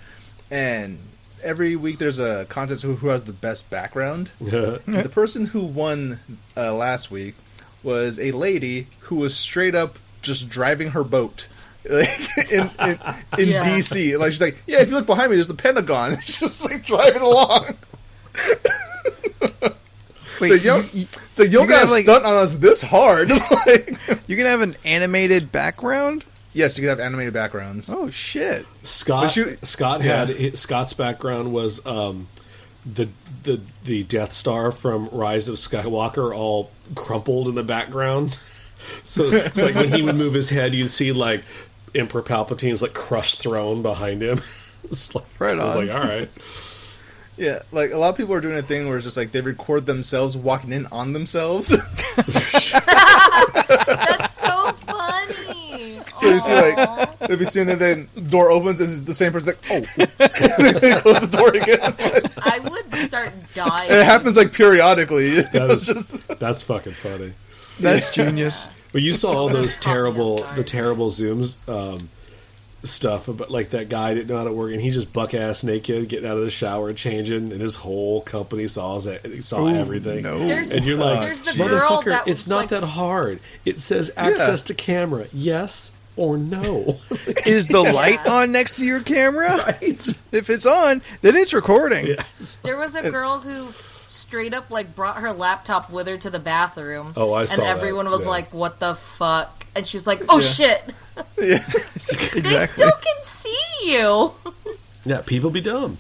And every week there's a contest who has the best background. The person who won last week was a lady who was straight up just driving her boat. Like in Yeah. DC, like she's like, yeah. If you look behind me, there's the Pentagon. She's just like driving along. Wait, So you don't gonna gotta have, like- stunt on us this hard. Like, you're gonna have an animated background? yes, you can have animated backgrounds. Oh shit! Scott Yeah. had Scott's background was the Death Star from Rise of Skywalker all crumpled in the background. So it's like when he would move his head, you'd see like Emperor Palpatine's like crushed throne behind him. It's like, Right I was on. like, all right. Yeah, like a lot of people are doing a thing where it's just like they record themselves walking in on themselves. That's so funny. So you see, like, Aw. they'll be seeing that then door opens and it's the same person like, oh, and they close the door again. I would start dying. And it happens like periodically. That It's is just that's fucking funny. That's genius. But you saw all those Caught me terrible off guard. the terrible Zooms stuff about like that guy didn't know how to work and he's just buck ass naked getting out of the shower and changing and his whole company saw everything. no. There's, And you're like, there's the girl motherfucker, that it's was not like, that hard. It says access to camera. Yes, or no. Is the light on next to your camera? Right? If it's on, then it's recording. Yes. There was a girl who straight up like brought her laptop with her to the bathroom. Oh, I saw and everyone that. was Yeah. like, "What the fuck?" And she was like, "Oh shit, Yeah. Exactly. they still can see you." Yeah, people be dumb.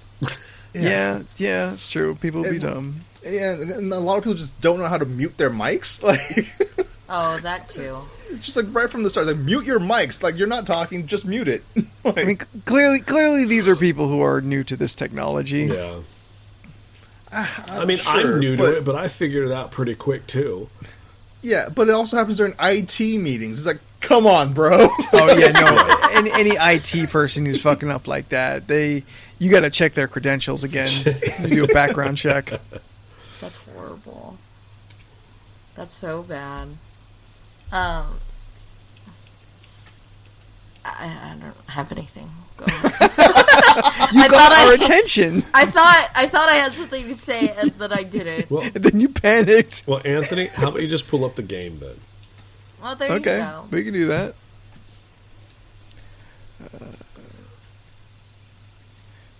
Yeah, it's true. People be dumb. Yeah, and a lot of people just don't know how to mute their mics. Like, Oh, that too. it's just like right from the start, like mute your mics. Like you're not talking, just mute it. Like, I mean, clearly, these are people who are new to this technology. Yeah. I mean, sure, I'm new to but- it, but I figured it out pretty quick, too. yeah, but it also happens during IT meetings. It's like, come on, bro. Oh yeah, no. Any IT person who's fucking up like that, you got to check their credentials again. You do a background check. That's horrible. That's so bad. I don't have anything. Go ahead. You got our attention, I thought I had something to say and then I didn't. Well, and then you panicked. well, Anthony, how about you just pull up the game then? Well, there Okay, you go. we can do that.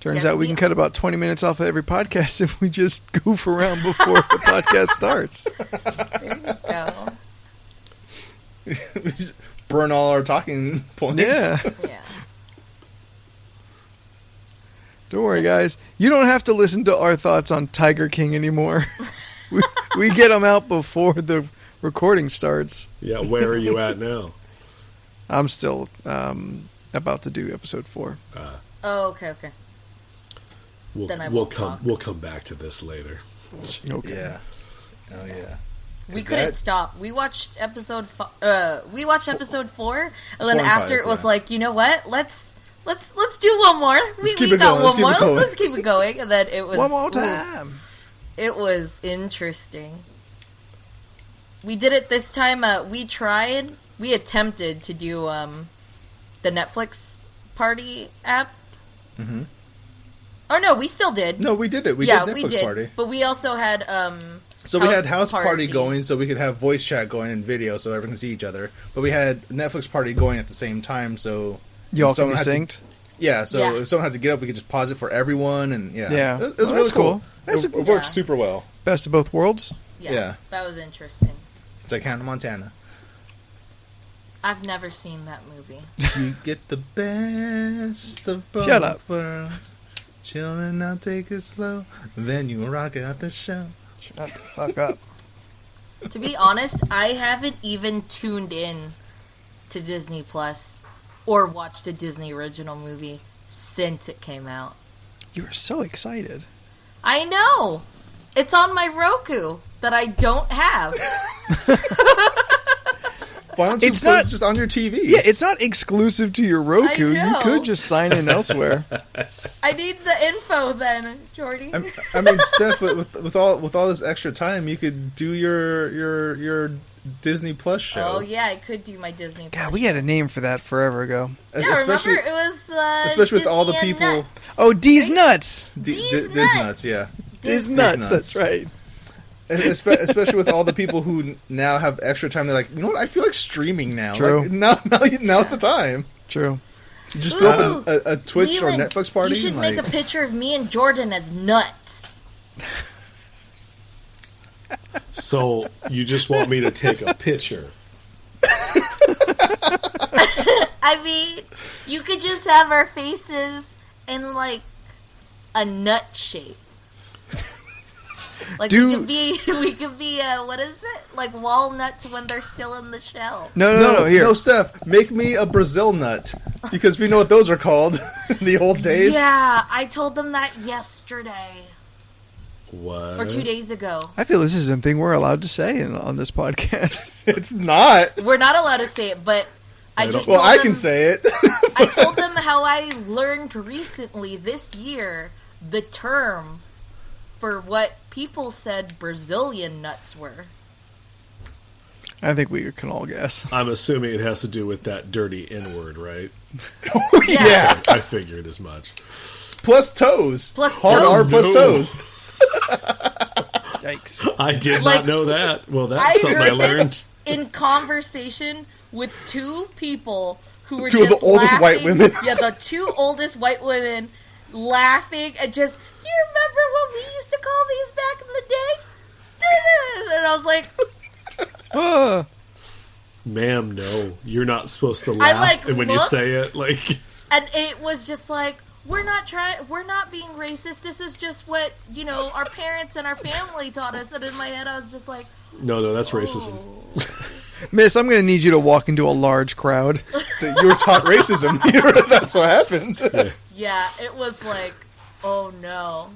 Turns Yeah, out to we be- can cut about 20 minutes off of every podcast if we just goof around before the podcast starts. Go. We just burn all our talking points. Yeah. Yeah. Don't worry, guys. You don't have to listen to our thoughts on Tiger King anymore. we get them out before the recording starts. Yeah, where are you at now? I'm still about to do episode 4. Oh, okay. We'll, Then I we'll won't talk. come back to this later. Okay. Yeah. Oh yeah. We Is couldn't that- stop. We watched episode 4, and then and after 5, it was yeah. like, you know what? Let's do one more. We keep it got going, let's one keep more. it going. Let's keep it going. And then it was One more ooh, time. it was interesting. We did it this time. We attempted to do the Netflix party app. Mm-hmm. Oh no, we still did. No, we did it. We yeah, did Netflix we did. party. But we also had So we house had house party party. going, so we could have voice chat going and video, so everyone can see each other. But we had Netflix party going at the same time, so You all if can be someone had to- synced? Yeah, so Yeah. if someone had to get up, we could just pause it for everyone, and yeah, Yeah. it was Well, really that's cool. It Yeah. worked super well. Best of both worlds? Yeah. That was interesting. It's like Hannah Montana. I've never seen that movie. You get the best of both Shut up. worlds. Chillin' now, take it slow. Then you rock out the show. Shut the fuck up. To be honest, I haven't even tuned in to Disney Plus or watched a Disney original movie since it came out. You were so excited. I know! It's on my Roku that I don't have. Why don't you It's put not- it just on your TV? Yeah, it's not exclusive to your Roku. You know. could just sign in elsewhere. I need the info then, Jordy. I mean, Steph, with all this extra time, you could do your Disney Plus show. Oh yeah, I could do my Disney Plus. God, we had a name for that forever ago. Yeah, especially remember it was especially with all the Disney and people. Nuts. Oh, D's Nuts. D's Diz Nuts. Nuts, yeah. D's Diz Nuts, Nuts. that's right. Especially with all the people who now have extra time, they're like, you know what? I feel like streaming now. True. Like, now's the time. True. You just Ooh, open a Twitch Leland, or Netflix party. You should and, make like, a picture of me and Jordan as nuts. So you just want me to take a picture? I mean, you could just have our faces in like a nut shape. Like Do- we could be what is it? Like walnuts when they're still in the shell. No, here. No, Steph, make me a Brazil nut because we know what those are called in the old days. Yeah, I told them that yesterday What? or 2 days ago. I feel this is something we're allowed to say on this podcast. It's not. We're not allowed to say it, but I just Well, told I them, can say it. I told them how I learned recently this year the term for what people said Brazilian nuts were. I think we can all guess. I'm assuming it has to do with that dirty N-word, right? Yeah. I figured as much. Plus toes. Plus Hard toes. R plus No. toes. Yikes. I did Like, not know that. Well, that's I something I heard learned. this in conversation with two people who were Two of just the oldest white laughing. women. Yeah, the two oldest white women laughing and just, you remember what we used to call these back in the day? And I was like, Ma'am, no. You're not supposed to I, laugh like, and when you looked- say it. Like, and it was just like, we're not being racist. This is just what, our parents and our family taught us. And in my head, I was just like, no, that's racism. Miss, I'm going to need you to walk into a large crowd. So you were taught racism. That's what happened. yeah, it was like, oh no,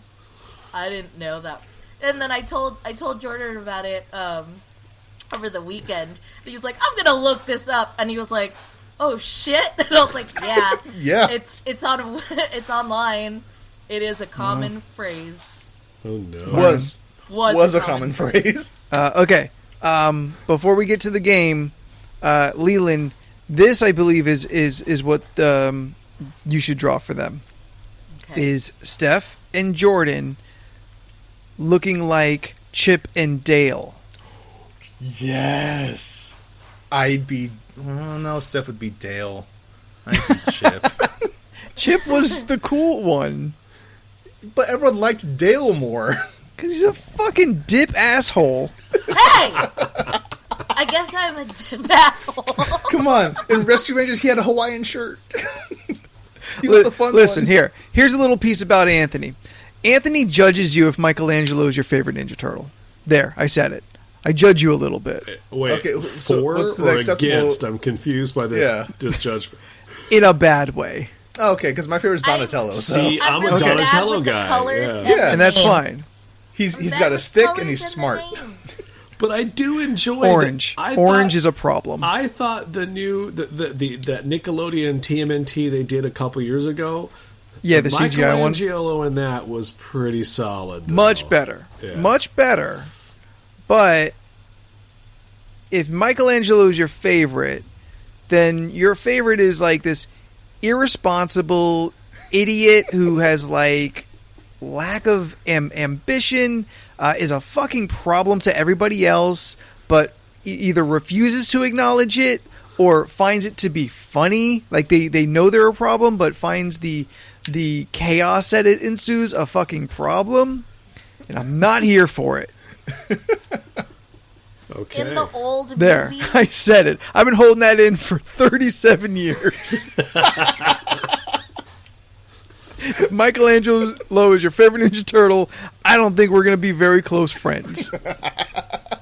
I didn't know that. And then I told Jordan about it over the weekend. He was like, I'm going to look this up. And he was like, oh shit. And I was like, yeah. Yeah. It's online. It is a common phrase. Oh, no. Was a common phrase. Okay. Before we get to the game, Leland, this I believe is what you should draw for them. Okay. Is Steph and Jordan looking like Chip and Dale? Yes. No, Steph would be Dale. I'd be Chip. Chip was the cool one. But everyone liked Dale more. Because he's a fucking dip asshole. Hey! I guess I'm a dip asshole. Come on. In Rescue Rangers, he had a Hawaiian shirt. He was a fun Listen, one. here's a little piece about Anthony. Anthony judges you if Michelangelo is your favorite Ninja Turtle. There, I said it. I judge you a little bit. Wait, Okay, so for what's the or acceptable- against? I'm confused by this judgment. In a bad way. Oh, okay, because my favorite is Donatello. See, I'm a really bad Donatello with the guy. colors Yeah. and Yeah, And that's names. fine. He's Bad got a with stick colors and he's the smart. names. But I do enjoy Orange. Orange is a problem. I thought the new that Nickelodeon TMNT they did a couple years ago. Yeah, the CGI one. Michelangelo in that was pretty solid. Though. Much better. Yeah. Much better. But if Michelangelo is your favorite, then your favorite is like this irresponsible idiot who has like lack of ambition, is a fucking problem to everybody else, but either refuses to acknowledge it or finds it to be funny. Like they know they're a problem, but finds the chaos that it ensues a fucking problem. And I'm not here for it. Okay. In the old There, movie, I said it. I've been holding that in for 37 years. If Michelangelo is your favorite Ninja Turtle, I don't think we're going to be very close friends.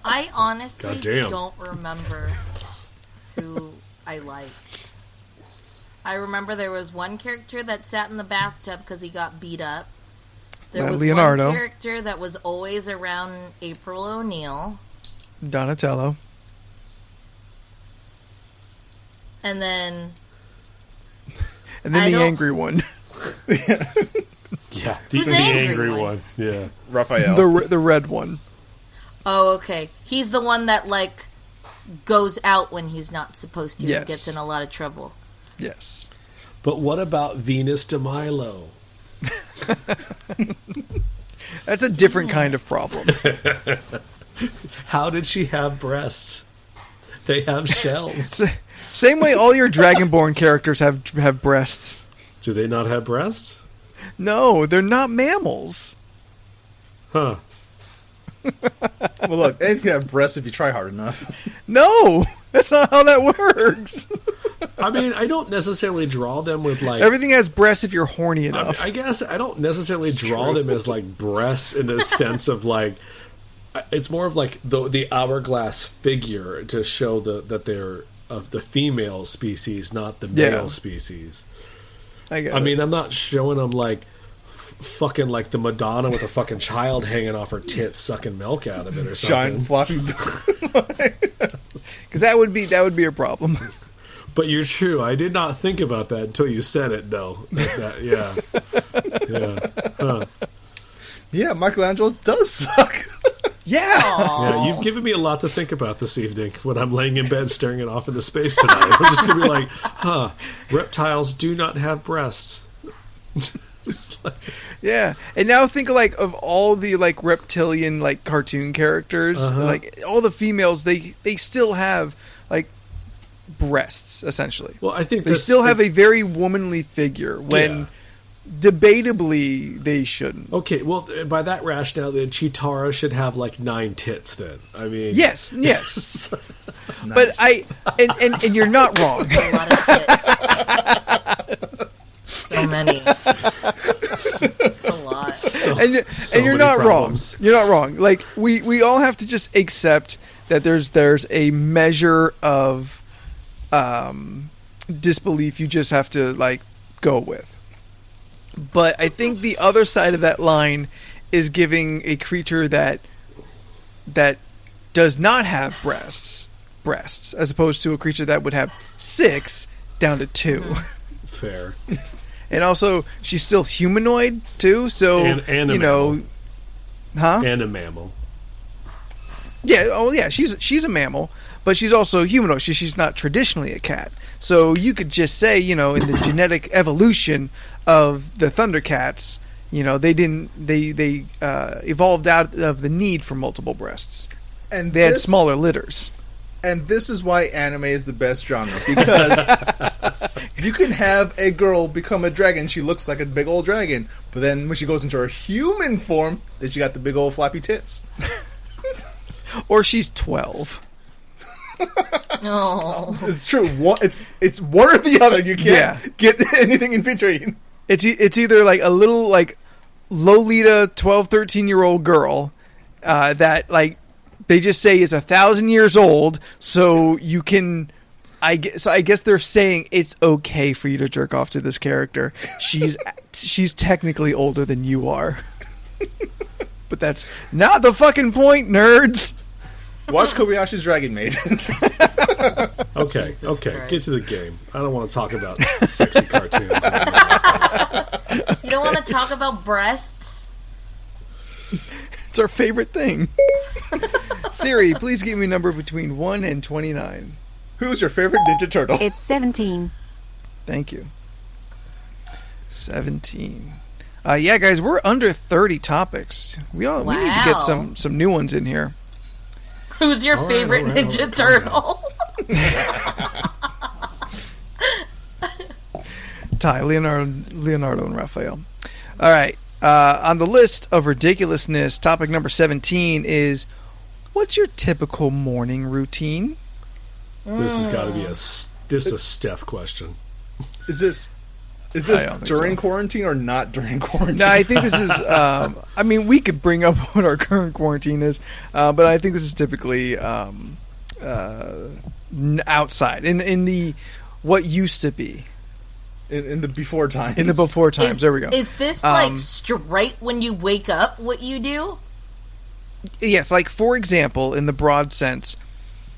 I honestly Goddamn. don't remember who I liked. I remember there was one character that sat in the bathtub because he got beat up. There was Leonardo. one character that was always around April O'Neil. Donatello. And then And then I the don't- angry one. Yeah, Who's the the angry angry one? one. Yeah. Raphael. The red one. oh, okay. He's the one that like goes out when he's not supposed to Yes. and gets in a lot of trouble. Yes. But what about Venus de Milo? That's a different kind of problem. How did she have breasts? They have shells. Same way all your Dragonborn characters have breasts. Do they not have breasts? No, they're not mammals. Huh. Well, look, anything can have breasts if you try hard enough. No, that's not how that works. I mean, I don't necessarily draw them with like Everything has breasts if you're horny enough. I guess I don't necessarily draw them as like breasts in the sense of like it's more of like the hourglass figure to show that they're of the female species, not the male Yeah. species. I get I it. mean, I'm not showing them like fucking like the Madonna with a fucking child hanging off her tits sucking milk out of it or something. Giant floppy. Because that would be a problem. But you're true. I did not think about that until you said it, though. Yeah. Huh. Yeah, Michelangelo does suck. Yeah. Yeah, you've given me a lot to think about this evening when I'm laying in bed staring it off into space tonight. I'm just going to be like, reptiles do not have breasts. Yeah. And now think like of all the like reptilian like cartoon characters, like all the females they still have like breasts, essentially. Well, I think they still have a very womanly figure when debatably they shouldn't. Okay, well, by that rationale, then Chitara should have like 9 tits. Then I mean, yes. Nice. But and you're not wrong. A lot of tits. So many. It's a lot. And you're not wrong. You're not wrong. Like we all have to just accept that there's a measure of disbelief you just have to like go with. But I think the other side of that line is giving a creature that does not have breasts, as opposed to a creature that would have 6 down to 2. Fair. And also, she's still humanoid too, so and you know, and a mammal. Yeah, oh yeah, she's a mammal, but she's also humanoid. She's not traditionally a cat. So you could just say, you know, in the genetic evolution of the Thundercats, you know, they evolved out of the need for multiple breasts, and they had smaller litters. And this is why anime is the best genre, because you can have a girl become a dragon, she looks like a big old dragon, but then when she goes into her human form, then she got the big old floppy tits. Or she's 12. No. It's true. It's one or the other. You can't get anything in between. It's either like a little like Lolita 12, 13-year-old girl that like they just say is 1,000 years old, so you can. I guess they're saying it's okay for you to jerk off to this character. She's technically older than you are, but that's not the fucking point, nerds. Watch Kobayashi's Dragon Maid. Okay, Jesus Christ. get to the game. I don't want to talk about sexy cartoons. You don't want to talk about breasts? It's our favorite thing. Siri, please give me a number between 1 and 29. Who's your favorite Ninja Turtle? It's 17. Thank you. 17. Yeah, guys, we're under 30 topics. We need to get some new ones in here. Who's your favorite Ninja Turtle? Ty, Leonardo, and Raphael. All right. On the list of ridiculousness, topic number 17 is, what's your typical morning routine? This has got to be a Steph question. Is this during quarantine or not during quarantine? No, I think this is. I mean, we could bring up what our current quarantine is, but I think this is typically outside in the what used to be. In the before times. In the before times. There we go. Is this like straight when you wake up what you do? Yes, like for example, in the broad sense,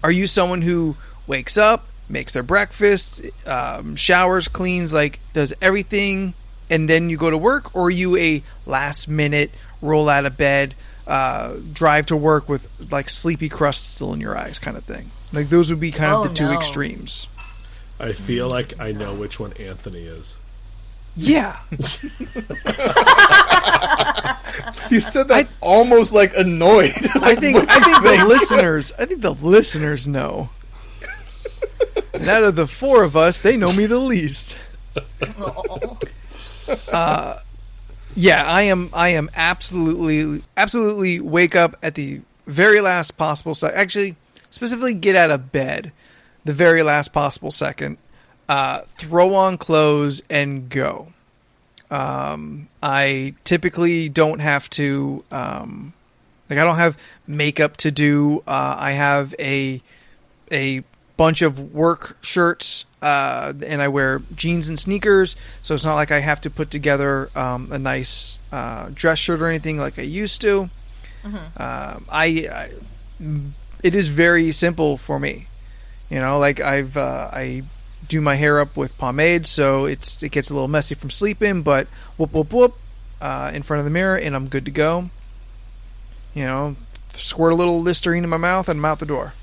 are you someone who wakes up, makes their breakfast, showers, cleans, like does everything, and then you go to work? Or are you a last minute, roll out of bed, drive to work with like sleepy crust still in your eyes kind of thing? Like those would be kind of the two extremes. I feel like I know which one Anthony is. Yeah. You said that almost like annoyed. I think the listeners know. And out of the 4 of us, they know me the least. Yeah, I am absolutely wake up at the very last possible second. Actually, specifically get out of bed the very last possible second. Throw on clothes and go. I typically don't have to I don't have makeup to do. I have a bunch of work shirts and I wear jeans and sneakers, so it's not like I have to put together a nice dress shirt or anything like I used to. It is very simple for me. You know, like I do my hair up with pomade, so it gets a little messy from sleeping, but whoop whoop whoop in front of the mirror, and I'm good to go. You know, squirt a little Listerine in my mouth, and I'm out the door.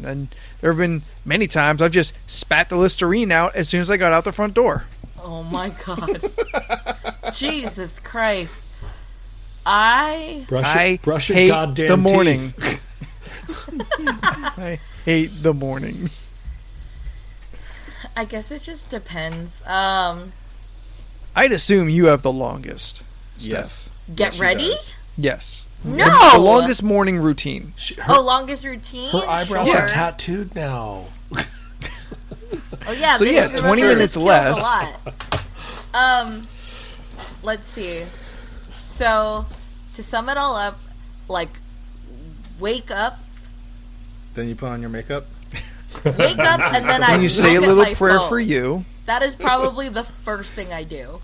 And there have been many times I've just spat the Listerine out as soon as I got out the front door. Oh my god! Jesus Christ! I brush your hate goddamn the morning. teeth. I hate the mornings. I guess it just depends. I'd assume you have the longest. Yes. Get Yes, she ready? does. Yes. No! The longest morning routine. Longest routine? Her eyebrows Sure. are tattooed now. Oh yeah, So this yeah, is- 20 this minutes killed less. A lot. Let's see. So, to sum it all up, like, wake up, Then you put on your makeup. and then I And you say a look at little my prayer phone. for you. That is probably the first thing I do.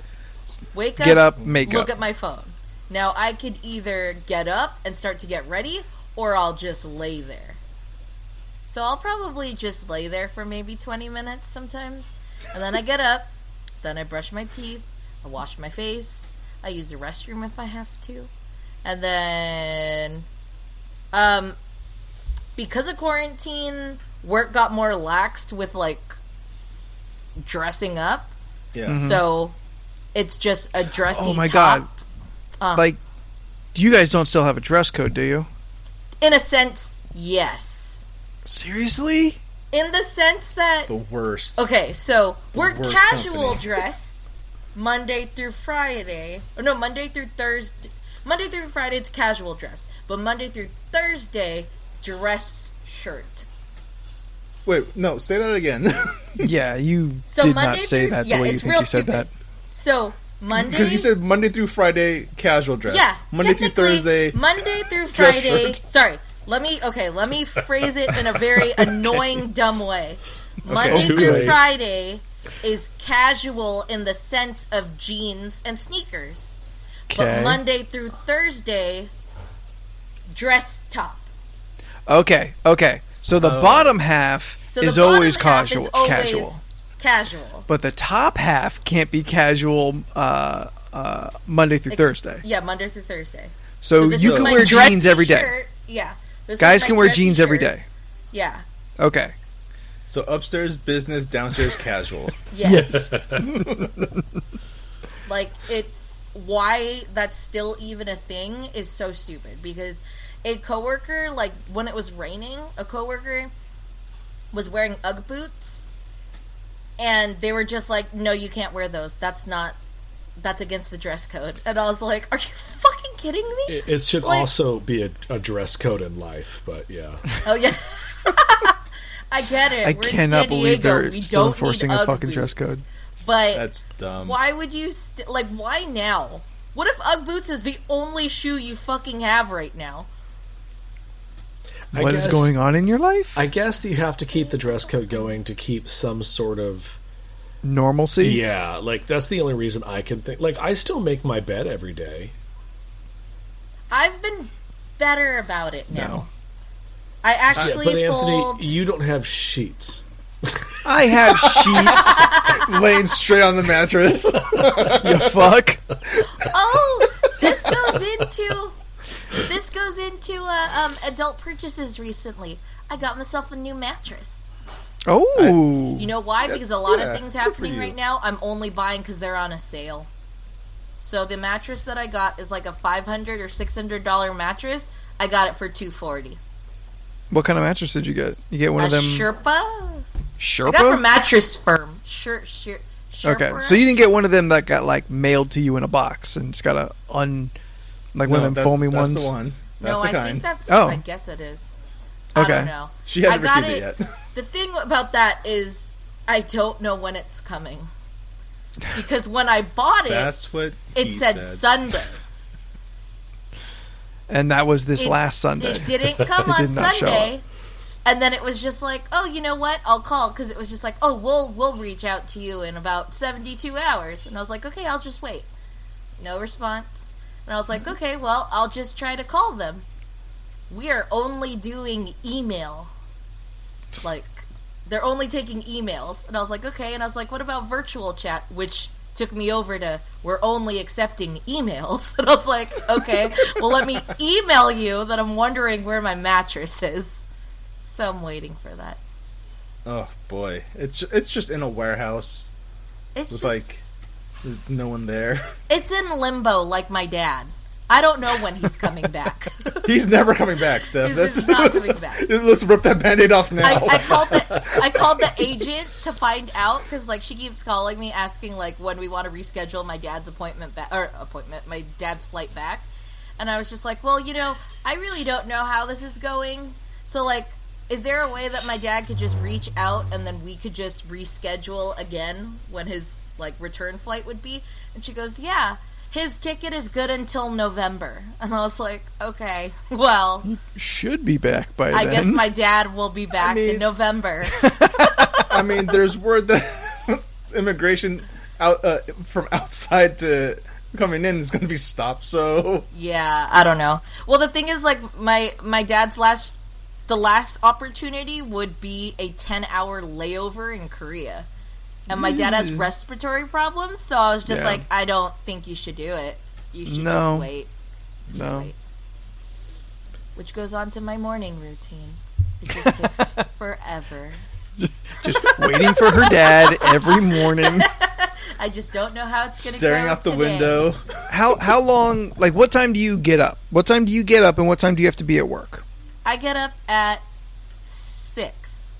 Wake up, Get up, make look up. at my phone. Now, I could either get up and start to get ready, or I'll just lay there. So I'll probably just lay there for maybe 20 minutes sometimes. And then I get up, then I brush my teeth, I wash my face, I use the restroom if I have to. And then, because of quarantine, work got more laxed with, like, dressing up. Yeah. So it's just a dressy Oh my top. God. Like, you guys don't still have a dress code, do you? In a sense, yes. Seriously? In the sense that... The worst. Okay, so we're worst casual company. dress Monday through Friday. Or no, Monday through Thursday. Monday through Friday, it's casual dress. But Monday through Thursday, dress shirt. Wait, no, say that again. Yeah, you So did Monday not say through- that the yeah, way you it's think real you said stupid. that. So, Monday... Because you said Monday through Friday casual dress. Yeah, Monday through technically, Thursday. Monday through dress Friday. shirt. Sorry, let me phrase it in a very annoying, dumb way. Monday Too through late. Friday is casual in the sense of jeans and sneakers, but Okay. Monday through Thursday, dress top. Okay. So the bottom half So is the bottom always half casual. is always Casual. casual. But the top half can't be casual Monday through Thursday. Yeah, Monday through Thursday. So, this you is can my wear dressy jeans every day. shirt. Yeah. This is Guys my can wear dressy jeans every shirt. day. Yeah. Okay. So upstairs business, downstairs casual. Yes. Like, it's why that's still even a thing is so stupid. Because a coworker, like, when it was raining, a coworker was wearing Ugg boots, and they were just like, no, you can't wear those. That's against the dress code. And I was like, are you fucking kidding me? It should Like- also be a dress code in life, but yeah. Oh, yeah. I get it. I We're in cannot San believe Diego. they're We still don't enforcing need a Ugg fucking dress boots. code. But That's dumb. why would you why now? What if Ugg boots is the only shoe you fucking have right now? What is going on in your life? I guess you have to keep the dress code going to keep some sort of Normalcy? yeah. Like that's the only reason I can think. Like I still make my bed every day. I've been better about it now. No. I Yeah, actually but Anthony, fold. you don't have sheets. I have sheets, Laying straight on the mattress. you fuck. Oh, this goes into adult purchases recently. I got myself a new mattress. Oh. You know why? Because a lot yeah, of things good for happening you. right now, I'm only buying because they're on a sale. So the mattress that I got is like a $500 or $600 mattress. I got it for $240. What kind of mattress did you get? You get one A of them Sherpa? Sherpa? I got from Mattress Firm. Sherpa? Okay, so you didn't get one of them that got like mailed to you in a box and it's got a like one of them foamy that's ones. the one. That's No, the I kind. think that's. Oh. I guess it is. Okay. I don't know. She hasn't I got received it yet. The thing about that is, I don't know when it's coming. Because when I bought it, That's what it he said Sunday. And that was this It- last Sunday. It didn't come It on did not show Sunday. And then it was just like, oh, you know what? I'll call because it was just like, oh, we'll reach out to you in about 72 hours. And I was like, okay, I'll just wait. No response. And I was like, okay, well, I'll just try to call them. We are only doing email. Like, they're only taking emails. And I was like, okay. And I was like, what about virtual chat? Which took me over to, we're only accepting emails. And I was like, okay, well, let me email you that I'm wondering where my mattress is. So I'm waiting for that. Oh boy, it's just in a warehouse It's with just, like no one there. it's in limbo like my dad. I don't know when he's coming back. He's never coming back, Steph. He's not coming back. Let's rip that Band-Aid off now. I called the agent to find out because like she keeps calling me asking like when we want to reschedule my dad's my dad's flight back, and I was just like, well, I really don't know how this is going, so like, is there a way that my dad could just reach out and then we could just reschedule again when his like return flight would be? And she goes, yeah. His ticket is good until November. And I was like, okay, well... Should be back by then. I guess my dad will be back in November. I mean, there's word that immigration from outside to coming in is going to be stopped, so... Yeah, I don't know. Well, the thing is, like, my dad's last opportunity would be a 10-hour layover in Korea. And my dad has respiratory problems, so I was just like, I don't think you should do it. You should just wait. Just wait. Which goes on to my morning routine. It just takes forever. Just waiting for her dad every morning. I just don't know how it's going to go Staring out the window. How long, like, what time do you get up? What time do you get up and what time do you have to be at work? I get up at 6.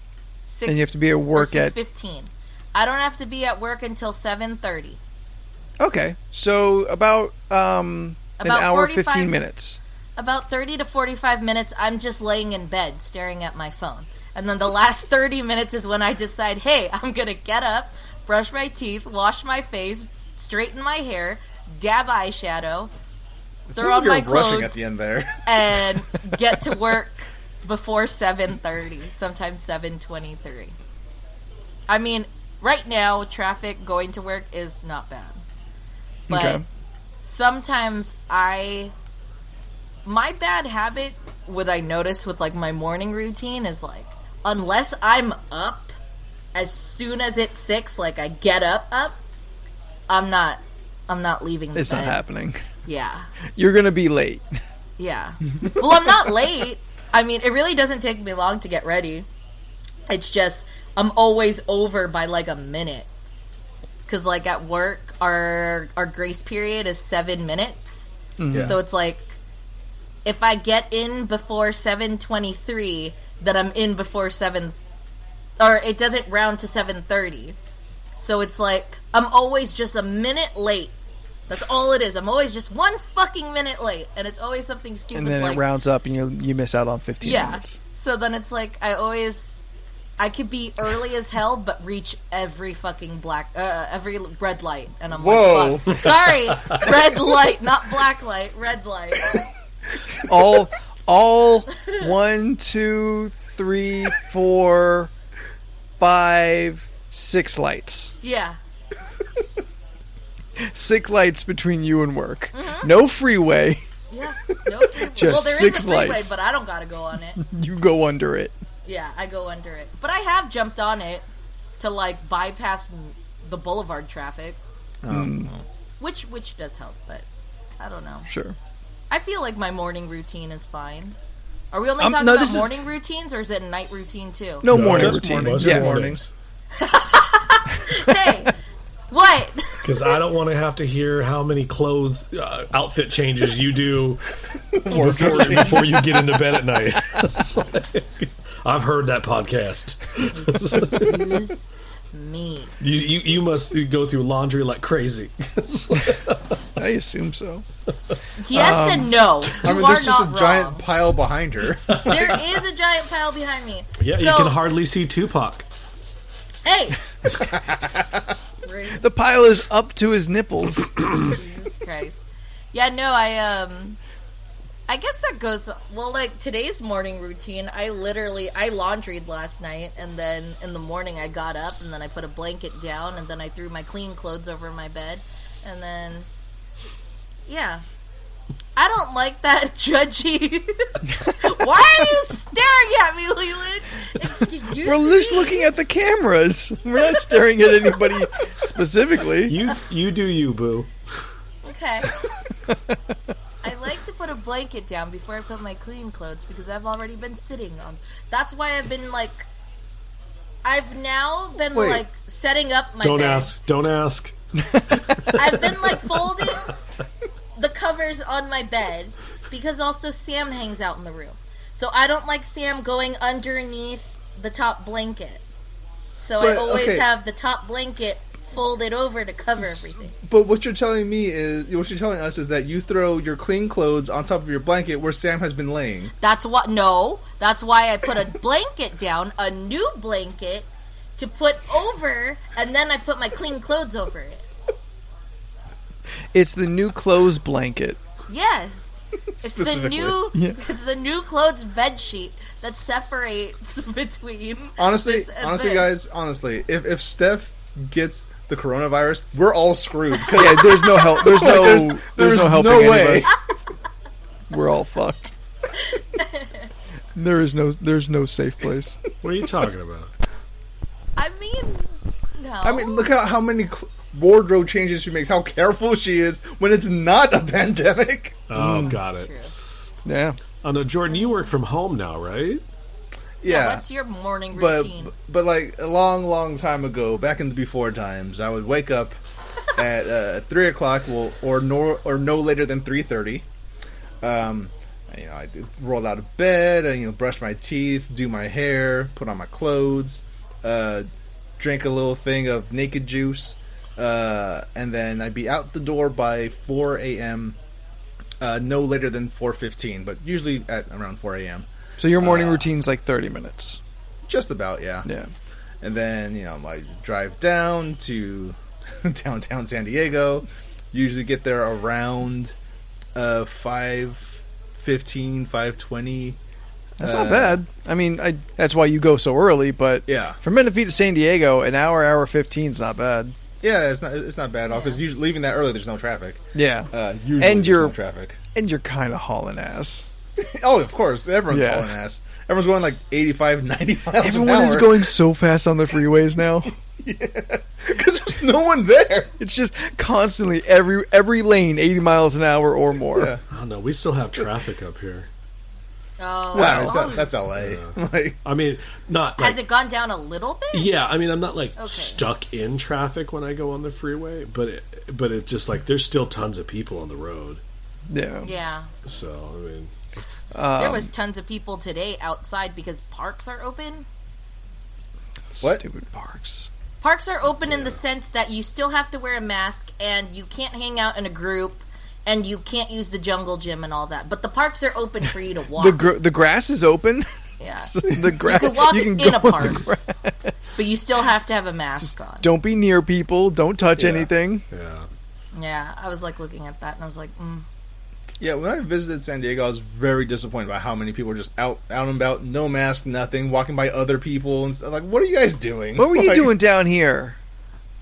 And you have to be at work at 6:15. I don't have to be at work until 7:30. Okay, so about an hour, 15 minutes. About 30 to 45 minutes, I'm just laying in bed staring at my phone. And then the last 30 minutes is when I decide, hey, I'm going to get up, brush my teeth, wash my face, straighten my hair, dab eyeshadow, throw on my clothes, at the end there. and get to work before 7:30, sometimes 7:23. I mean... Right now, traffic going to work is not bad. But sometimes my bad habit, what I notice with like my morning routine is like, unless I'm up as soon as it's 6, like I get up, I'm not leaving the bed. It's not happening. Yeah. You're going to be late. Yeah. Well, I'm not late. I mean, it really doesn't take me long to get ready. It's just... I'm always over by like a minute. Because like at work, our grace period is 7 minutes. Mm-hmm. So it's like, if I get in before 7:23, then I'm in before 7... Or it doesn't round to 7:30. So it's like, I'm always just a minute late. That's all it is. I'm always just 1 fucking minute late. And it's always something stupid. And then like, it rounds up and you miss out on 15 minutes. So then it's like, I could be early as hell, but reach every fucking every red light, and I'm like, fuck. Sorry, red light, not black light, red light. All 1, 2, 3, 4, 5, 6 lights. Yeah. 6 lights between you and work. Mm-hmm. No freeway. Yeah, no freeway. Just there 6 is a freeway, lights. but I don't gotta go on it. You go under it. Yeah, I go under it. But I have jumped on it to, like, bypass the boulevard traffic. Which does help, but I don't know. Sure. I feel like my morning routine is fine. Are we only talking about morning routines, or is it a night routine, too? No, morning routine. Mornings. Hey! What? Because I don't want to have to hear how many outfit changes you do before you get into bed at night. I've heard that podcast. Excuse me. You must go through laundry like crazy. I assume so. Yes and no. You are there's just not a giant wrong. pile behind her. There is a giant pile behind me. Yeah, you can hardly see Tupac. Hey! The pile is up to his nipples. Jesus Christ. Yeah, no, I guess that goes... Well, like, today's morning routine, I laundried last night, and then in the morning I got up, and then I put a blanket down, and then I threw my clean clothes over my bed, and then... Yeah. I don't like that judgy... Why are you staring at me, Leland? Excuse We're me? just looking at the cameras. We're not staring at anybody specifically. You do you, boo. Okay. I like to put a blanket down before I put my clean clothes because I've already been sitting on. That's why I've been like. I've now been like setting up my. Don't bed. ask. Don't ask. I've been like folding the covers on my bed because also Sam hangs out in the room. So I don't like Sam going underneath the top blanket. So I always have the top blanket folded over to cover everything. But what you're telling us is that you throw your clean clothes on top of your blanket where Sam has been laying. That's why I put a blanket down, a new blanket to put over, and then I put my clean clothes over it. It's the new clothes blanket. Yes. It's the new clothes bed sheet that separates between Honestly, this and this. guys, if Steph gets the coronavirus, we're all screwed. Yeah, there's no help. There's no helping no any way. of us. We're all fucked. There's no safe place. What are you talking about? I mean, no. I mean, look at how many wardrobe changes she makes, how careful she is when it's not a pandemic. Oh, got it. True. Yeah. Oh, no, Jordan, you work from home now, right? Yeah. What's your morning routine? But like a long time ago, back in the before times, I would wake up at 3 o'clock, or no later than 3:30. I roll out of bed, brush my teeth, do my hair, put on my clothes, drink a little thing of naked juice, and then I'd be out the door by 4 a.m. No later than 4:15, but usually at around 4 a.m. So your morning routine's like 30 minutes. Just about, yeah. Yeah. And then, I drive down to downtown San Diego. Usually get there around 5:15, 5:20. That's not bad. I mean, that's why you go so early, but yeah. From Menifee to San Diego, an hour 15 is not bad. Yeah, it's not bad off, because usually leaving that early, there's no traffic. Yeah. Usually and there's no traffic. And you're kind of hauling ass. Oh, of course. Everyone's hauling ass. Everyone's going like 85, 90 miles an hour. Everyone is going so fast on the freeways now. Yeah. Because there's no one there. It's just constantly, every lane, 80 miles an hour or more. Yeah. Oh, no, we still have traffic up here. Oh, wow. That's LA. Yeah. I mean, not has it gone down a little bit? Yeah, I mean, I'm not stuck in traffic when I go on the freeway, but it just like there's still tons of people on the road. Yeah. Yeah. So, I mean, there was tons of people today outside because parks are open. What? Stupid parks. Parks are open in the sense that you still have to wear a mask and you can't hang out in a group and you can't use the jungle gym and all that. But the parks are open for you to walk. The grass is open. Yeah. So the grass. You can walk in a park, but you still have to have a mask on. Don't be near people. Don't touch anything. yeah. Yeah, I was like looking at that and I was like, Yeah, when I visited San Diego, I was very disappointed by how many people were just out and about, no mask, nothing, walking by other people and stuff. Like, what are you guys doing? What were you doing down here?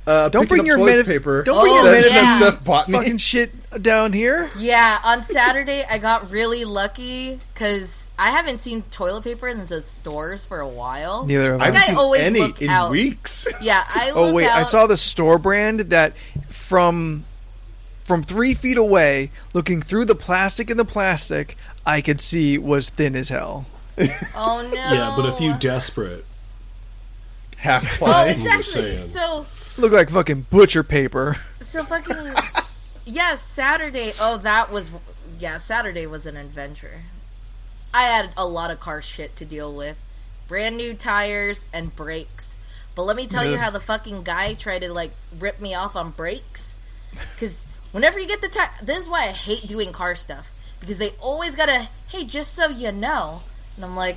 Don't bring your toilet paper. Don't bring your that stuff bought me. fucking shit down here. Yeah, on Saturday I got really lucky because I haven't seen toilet paper in the stores for a while. Neither have I. I haven't seen always any look in out. weeks. Yeah, I look Oh wait, out. I saw the store brand that from 3 feet away, looking through the plastic in the plastic, I could see was thin as hell. Oh no. Yeah, but if you desperate. Half Oh, ply. it's actually so Looked like fucking butcher paper. so fucking Saturday. Oh, Saturday was an adventure. I had a lot of car shit to deal with. Brand new tires and brakes. But let me tell you how the fucking guy tried to rip me off on brakes. Because whenever you get the tire, this is why I hate doing car stuff. Because they always gotta, hey, just so you know. And I'm like,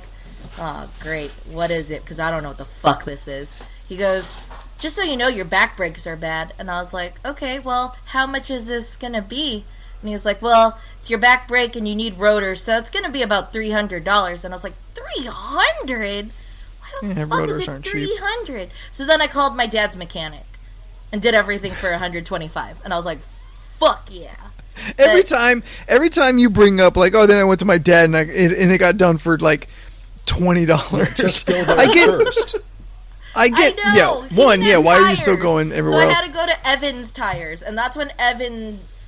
oh, great. What is it? Because I don't know what the fuck this is. He goes, just so you know, your back brakes are bad. And I was like, okay, well, how much is this gonna be? And he was like, well, it's your back brake and you need rotors, so it's gonna be about $300. And I was like, 300? Why the fuck is it $300? So then I called my dad's mechanic and did everything for $125. And I was like, fuck yeah. Every time you bring up then I went to my dad and it got done for $20. Just go there first. I get I know. Why are you still going everywhere else? So I had to go to Evan's Tires, and that's when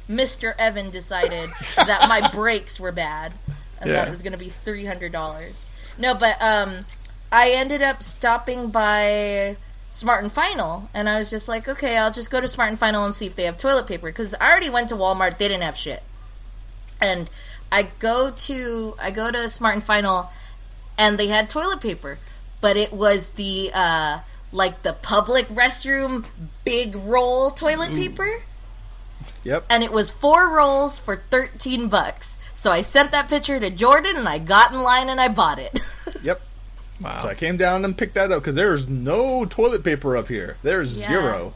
Mr. Evan decided that my brakes were bad and that it was going to be $300. No, but I ended up stopping by Smart and Final, and I was just like, okay, I'll just go to Smart and Final and see if they have toilet paper, because I already went to Walmart. They didn't have shit. And I go to Smart and Final, and they had toilet paper, but it was the like the public restroom big roll toilet paper. Yep. And it was 4 rolls for $13. So I sent that picture to Jordan, and I got in line and I bought it. Yep. Wow. So I came down and picked that up because there's no toilet paper up here. There's zero.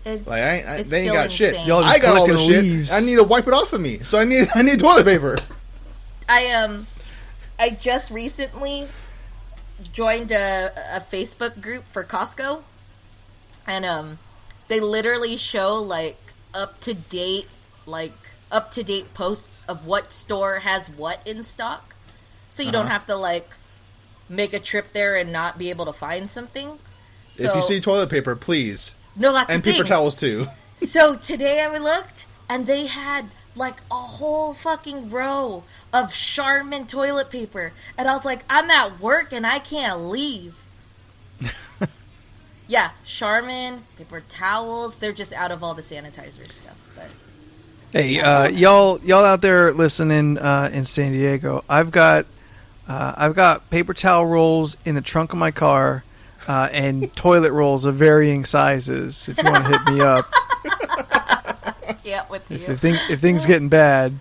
It's, Like it's they ain't still got insane. shit. Y'all just I got all the collecting shit. leaves. I need to wipe it off of me. So I need toilet paper. I just recently joined a Facebook group for Costco, and they literally show like up to date posts of what store has what in stock, so you don't have to like make a trip there and not be able to find something. So, If you see toilet paper, please. no, that's And the paper thing. towels too. So today I looked, and they had like a whole fucking row of Charmin toilet paper, and I was like, I'm at work and I can't leave. Yeah, Charmin, paper towels. They're just out of all the sanitizer stuff. But Hey, y'all out there listening in San Diego, I've got paper towel rolls in the trunk of my car and toilet rolls of varying sizes. If you want to hit me up, yeah, with you. if things getting bad,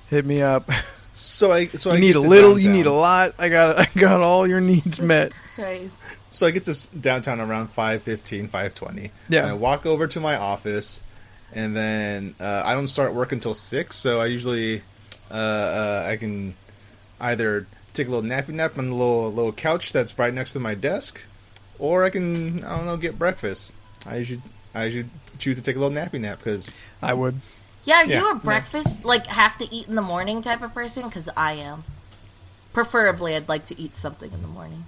hit me up. So I You need a little, you need a lot. I got all your needs Jesus met. Christ. So I get to downtown around 5:15, 5:20. Yeah. And I walk over to my office, and then I don't start work until 6. So I usually I can either take a little nappy nap on the little couch that's right next to my desk, or I can get breakfast. I usually choose to take a little nappy nap because I would. Yeah, are Yeah, you a breakfast, like, have to eat in the morning type of person? Because I am. Preferably, I'd like to eat something in the morning.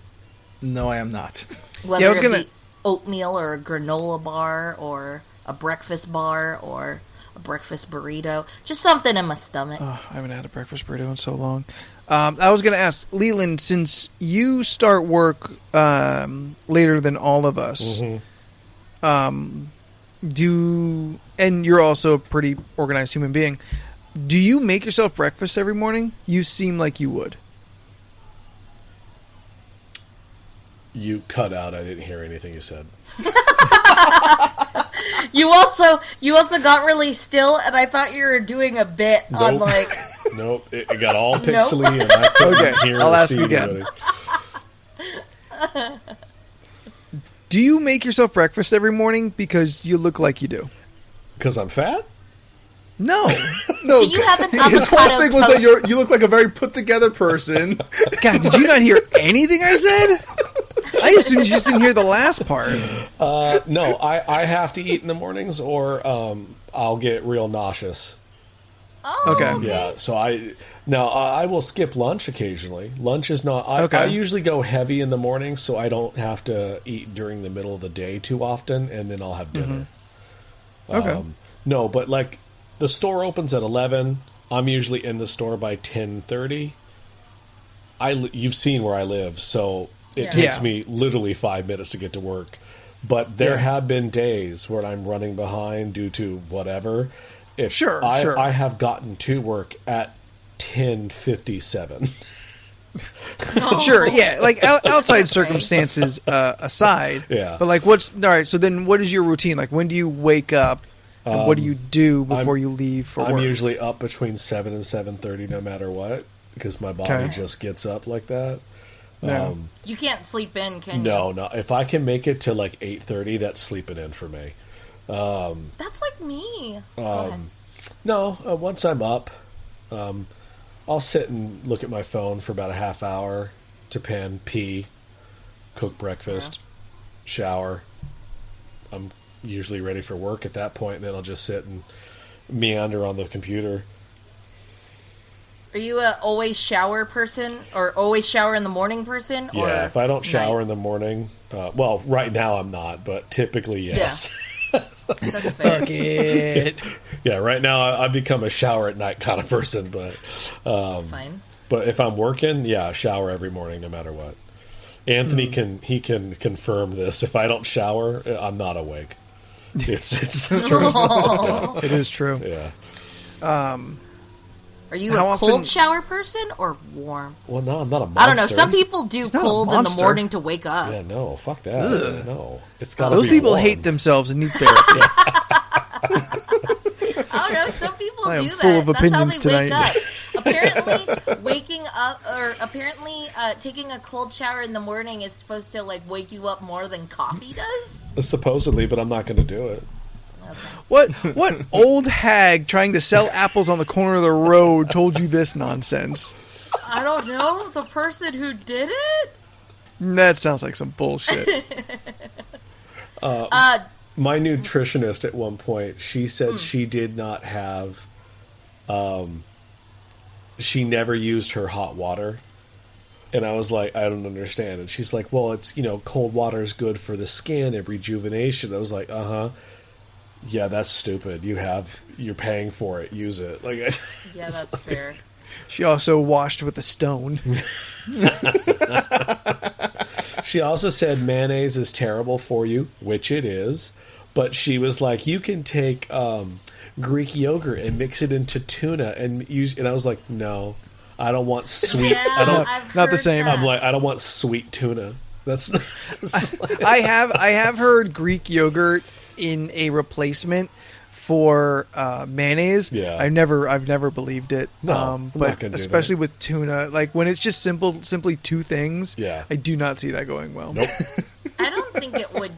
no, I am not. Whether I was it gonna- be oatmeal or a granola bar or a breakfast bar or a breakfast burrito. Just something in my stomach. Oh, I haven't had a breakfast burrito in so long. I was going to ask, Leland, since you start work later than all of us, and you're also a pretty organized human being, do you make yourself breakfast every morning? You seem like you would. You cut out. I didn't hear anything you said. You also got really still, and I thought you were doing a bit on, Nope. like... Nope, it got all pixely, and I couldn't Okay, hear I'll or ask see again. anybody. Do you make yourself breakfast every morning because you look like you do? Because I'm fat? No. No, Do you have an his whole avocado thing was that toast? you look like a very put together person. God, did you not hear anything I said? I assumed you just didn't hear the last part. No, I have to eat in the mornings, or I'll get real nauseous. Oh, Okay. Yeah, so I will skip lunch occasionally. Lunch is not. Okay. I usually go heavy in the morning, so I don't have to eat during the middle of the day too often, and then I'll have dinner. Okay. No, but like the store opens at 11. I'm usually in the store by 10:30. You've seen where I live, so it Yeah. takes Yeah. me literally 5 minutes to get to work. But there have been days where I'm running behind due to whatever. Sure. I have gotten to work at 10:57. Sure, yeah. Like outside circumstances aside. Yeah. But like, all right? So then, what is your routine? Like, when do you wake up? And what do you do before you leave for I'm work? usually up between 7 and 7:30, no matter what, because my body Okay. just gets up like that. Yeah. You can't sleep in, can you? No. If I can make it to like 8:30, that's sleeping in for me. That's like me. Go ahead. No, once I'm up, I'll sit and look at my phone for about a half hour, pee, cook breakfast, shower. I'm usually ready for work at that point, and then I'll just sit and meander on the computer. Are you a always shower person, or always shower in the morning person? Or Yeah, if I don't shower night? in the morning, well, right now I'm not, but typically yes. That's fair. Fuck it. Yeah, right now I've become a shower at night kind of person, but That's fine. but if I'm working, yeah, shower every morning no matter what. Anthony can confirm this. If I don't shower, I'm not awake. It's It is true. yeah. Are you How a often- cold shower person or warm? Well, no, I'm not a monster. I don't know. Some people do not a cold in the monster. morning to wake up. Yeah, no, fuck that. No, it's got to Those be people warm. hate themselves and need therapy. I don't know. Some people I am do full that. of That's how opinions they wake tonight. up. Apparently, waking up or apparently taking a cold shower in the morning is supposed to like wake you up more than coffee does. Supposedly, but I'm not going to do it. What old hag trying to sell apples on the corner of the road told you this nonsense? I don't know the person who did it. That sounds like some bullshit. My nutritionist at one point, she said she did not have, she never used her hot water. And I was like, I don't understand. And she's like, well, it's, cold water is good for the skin and rejuvenation. I was like, yeah, that's stupid. You're paying for it. Use it. Like, Yeah, that's fair. She also washed with a stone. she also said mayonnaise is terrible for you, which it is. But she was like, you can take Greek yogurt and mix it into tuna and use. And I was like, no, I don't want sweet. Yeah, I've not the heard same. that. I'm like, I don't want sweet tuna. That's I have heard Greek yogurt in a replacement for mayonnaise. Yeah. I've never believed it. No, I'm not but gonna do especially that. with tuna, like when it's just simply two things. Yeah. I do not see that going well. nope. I don't think it would.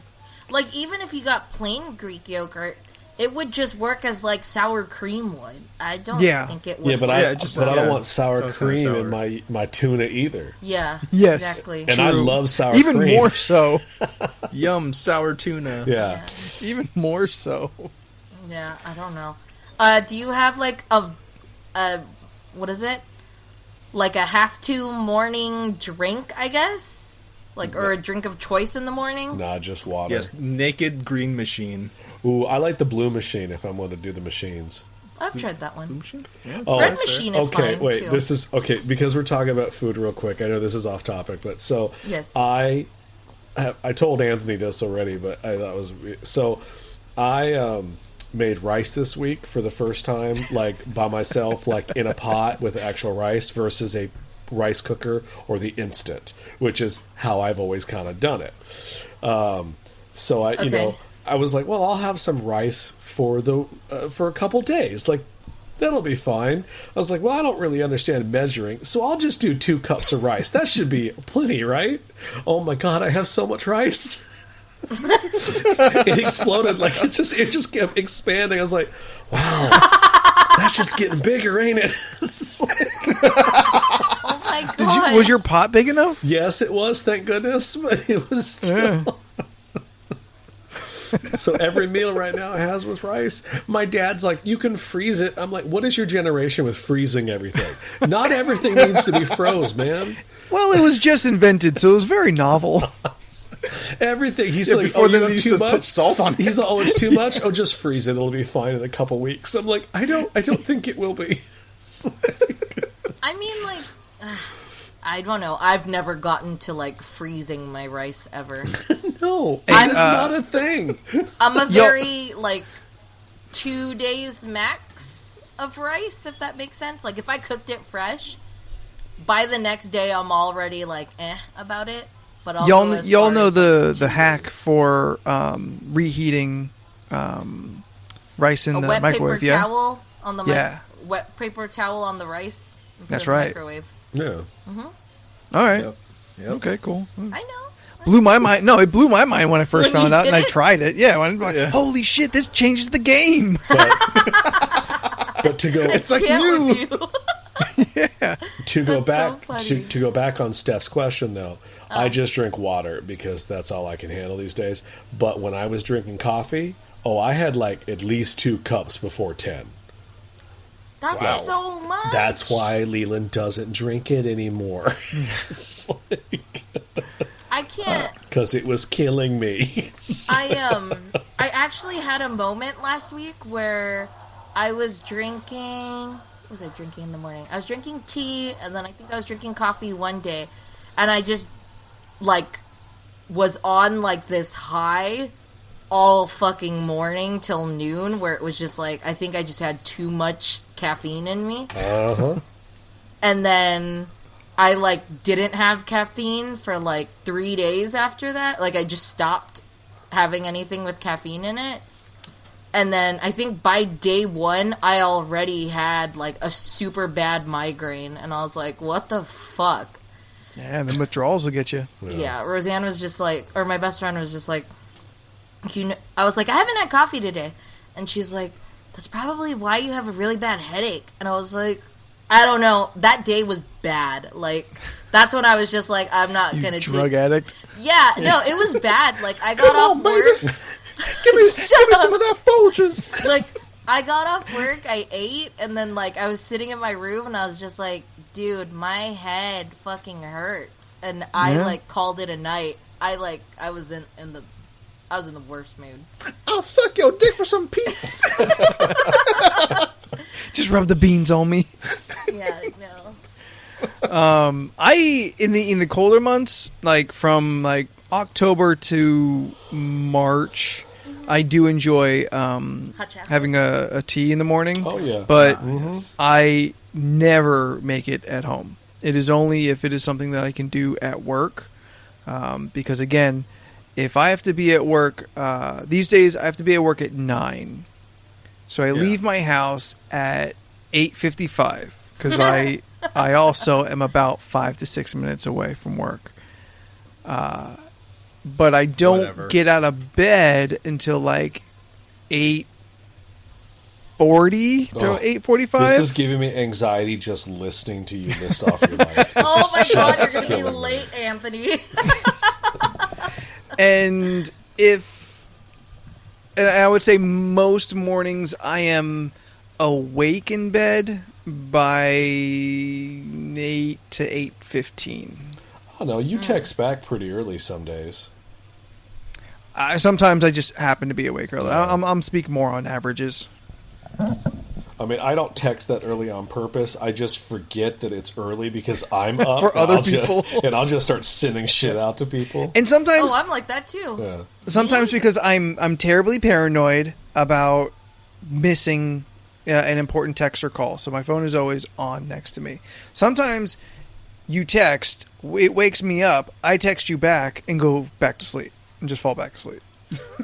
Like, even if you got plain Greek yogurt, it would just work as like sour cream would. I don't Yeah. think it would. Yeah, but work. I don't want sour Sounds kinda cream sour. in my tuna either. Yeah. Yes. Exactly. And I True. love sour Even cream. more so. Yum, sour tuna. Yeah. Even more so. Yeah, I don't know. Do you have like a what is it? Like a have to morning drink, I guess? Like, or a drink of choice in the morning? Nah, just water. Yes, naked green machine. Ooh, I like the blue machine if I'm going to do the machines. I've tried that one. Yeah, Oh, Red machine is okay, fine wait. too. This is okay because we're talking about food real quick. I know this is off topic, but so Yes. I told Anthony this already, but I thought it was so. I made rice this week for the first time, like by myself, like in a pot with actual rice versus a rice cooker or the instant, which is how I've always kind of done it. So I, Okay. I was like, well, I'll have some rice for a couple days, like. That'll be fine. I was like, well, I don't really understand measuring, so I'll just do 2 cups of rice. That should be plenty, right? Oh my god, I have so much rice. It exploded, like it just kept expanding. I was like, wow, that's just getting bigger, ain't it? It's like, Oh my god! Was your pot big enough? yes, it was, thank goodness, but it was still. Yeah. So every meal right now has with rice. My dad's like, you can freeze it. I'm like, what is your generation with freezing everything? Not everything needs to be froze, man. Well, it was just invented, so it was very novel. Everything. He's Yeah, like, before oh, you then have they used too to much put salt on it. He's like, oh, it's too much. Oh, just freeze it. It'll be fine in a couple weeks. I'm like, I don't think it will be. I mean, like, I don't know. I've never gotten to like freezing my rice ever. No, I'm- it's not a thing. I'm a very like 2 days max of rice, if that makes sense. Like if I cooked it fresh, by the next day I'm already like about it. But I'll go as Y'all far know as, like, the 2 hack days. for reheating rice in A the wet microwave. paper Yeah, towel on the Yeah. wet paper towel on the rice. And put That's it in the right. Microwave. Yeah. all right. Yep. Yep. Okay, cool. I know. Blew my mind. No, it blew my mind when I first When you found out, and I did it? tried it. Yeah, when I'm like, Yeah. holy shit, this changes the game. But to go It's like Can't new. with you. Yeah, to go That's back so funny. to go back on Steph's question though, I just drink water because that's all I can handle these days. But when I was drinking coffee, I had like at least 2 cups before 10. That's Wow. so much. That's why Leland doesn't drink it anymore. It's like, I can't. because it was killing me. I actually had a moment last week where I was drinking. What was I drinking in the morning? I was drinking tea, and then I think I was drinking coffee one day, and I just like was on like this high all fucking morning till noon, where it was just like, I think I just had too much caffeine in me. Uh-huh. And then I, like, didn't have caffeine for, like, 3 days after that. Like, I just stopped having anything with caffeine in it. And then I think by day 1, I already had, like, a super bad migraine. And I was like, what the fuck? Yeah, the withdrawals will get you. Yeah, Roseanne was just like, or my best friend was just like, I was like, I haven't had coffee today. And she's like, that's probably why you have a really bad headache. And I was like, I don't know. That day was bad. Like, that's when I was just like, I'm not going to drug addict. Yeah, no, it was bad. Like, I got off work. Give me some of that Folgers. Like, I got off work, I ate, and then, like, I was sitting in my room, and I was just like, dude, my head fucking hurts. And I, like, called it a night. I was in the worst mood. I'll suck your dick for some peace. Just rub the beans on me. Yeah, no. I in the colder months, like from like October to March, I do enjoy having a tea in the morning. Oh yeah, but I never make it at home. It is only if it is something that I can do at work, because again, if I have to be at work these days, I have to be at work at 9. So I leave my house at 8:55 because I also am about 5 to 6 minutes away from work. But I don't get out of bed until like 8:40 to 8:45. This is giving me anxiety just listening to you list off your life. Oh my god, you're going to be late, Anthony. And I would say most mornings I am awake in bed by 8 to 8:15. Oh no, you text back pretty early some days. Sometimes I just happen to be awake early. I'm speaking more on averages. I mean, I don't text that early on purpose. I just forget that it's early because I'm up for other people, and I'll just start sending shit out to people. And sometimes, I'm like that too. Yeah. Sometimes because I'm terribly paranoid about missing an important text or call, so my phone is always on next to me. Sometimes you text, it wakes me up. I text you back and go back to sleep and just fall back asleep.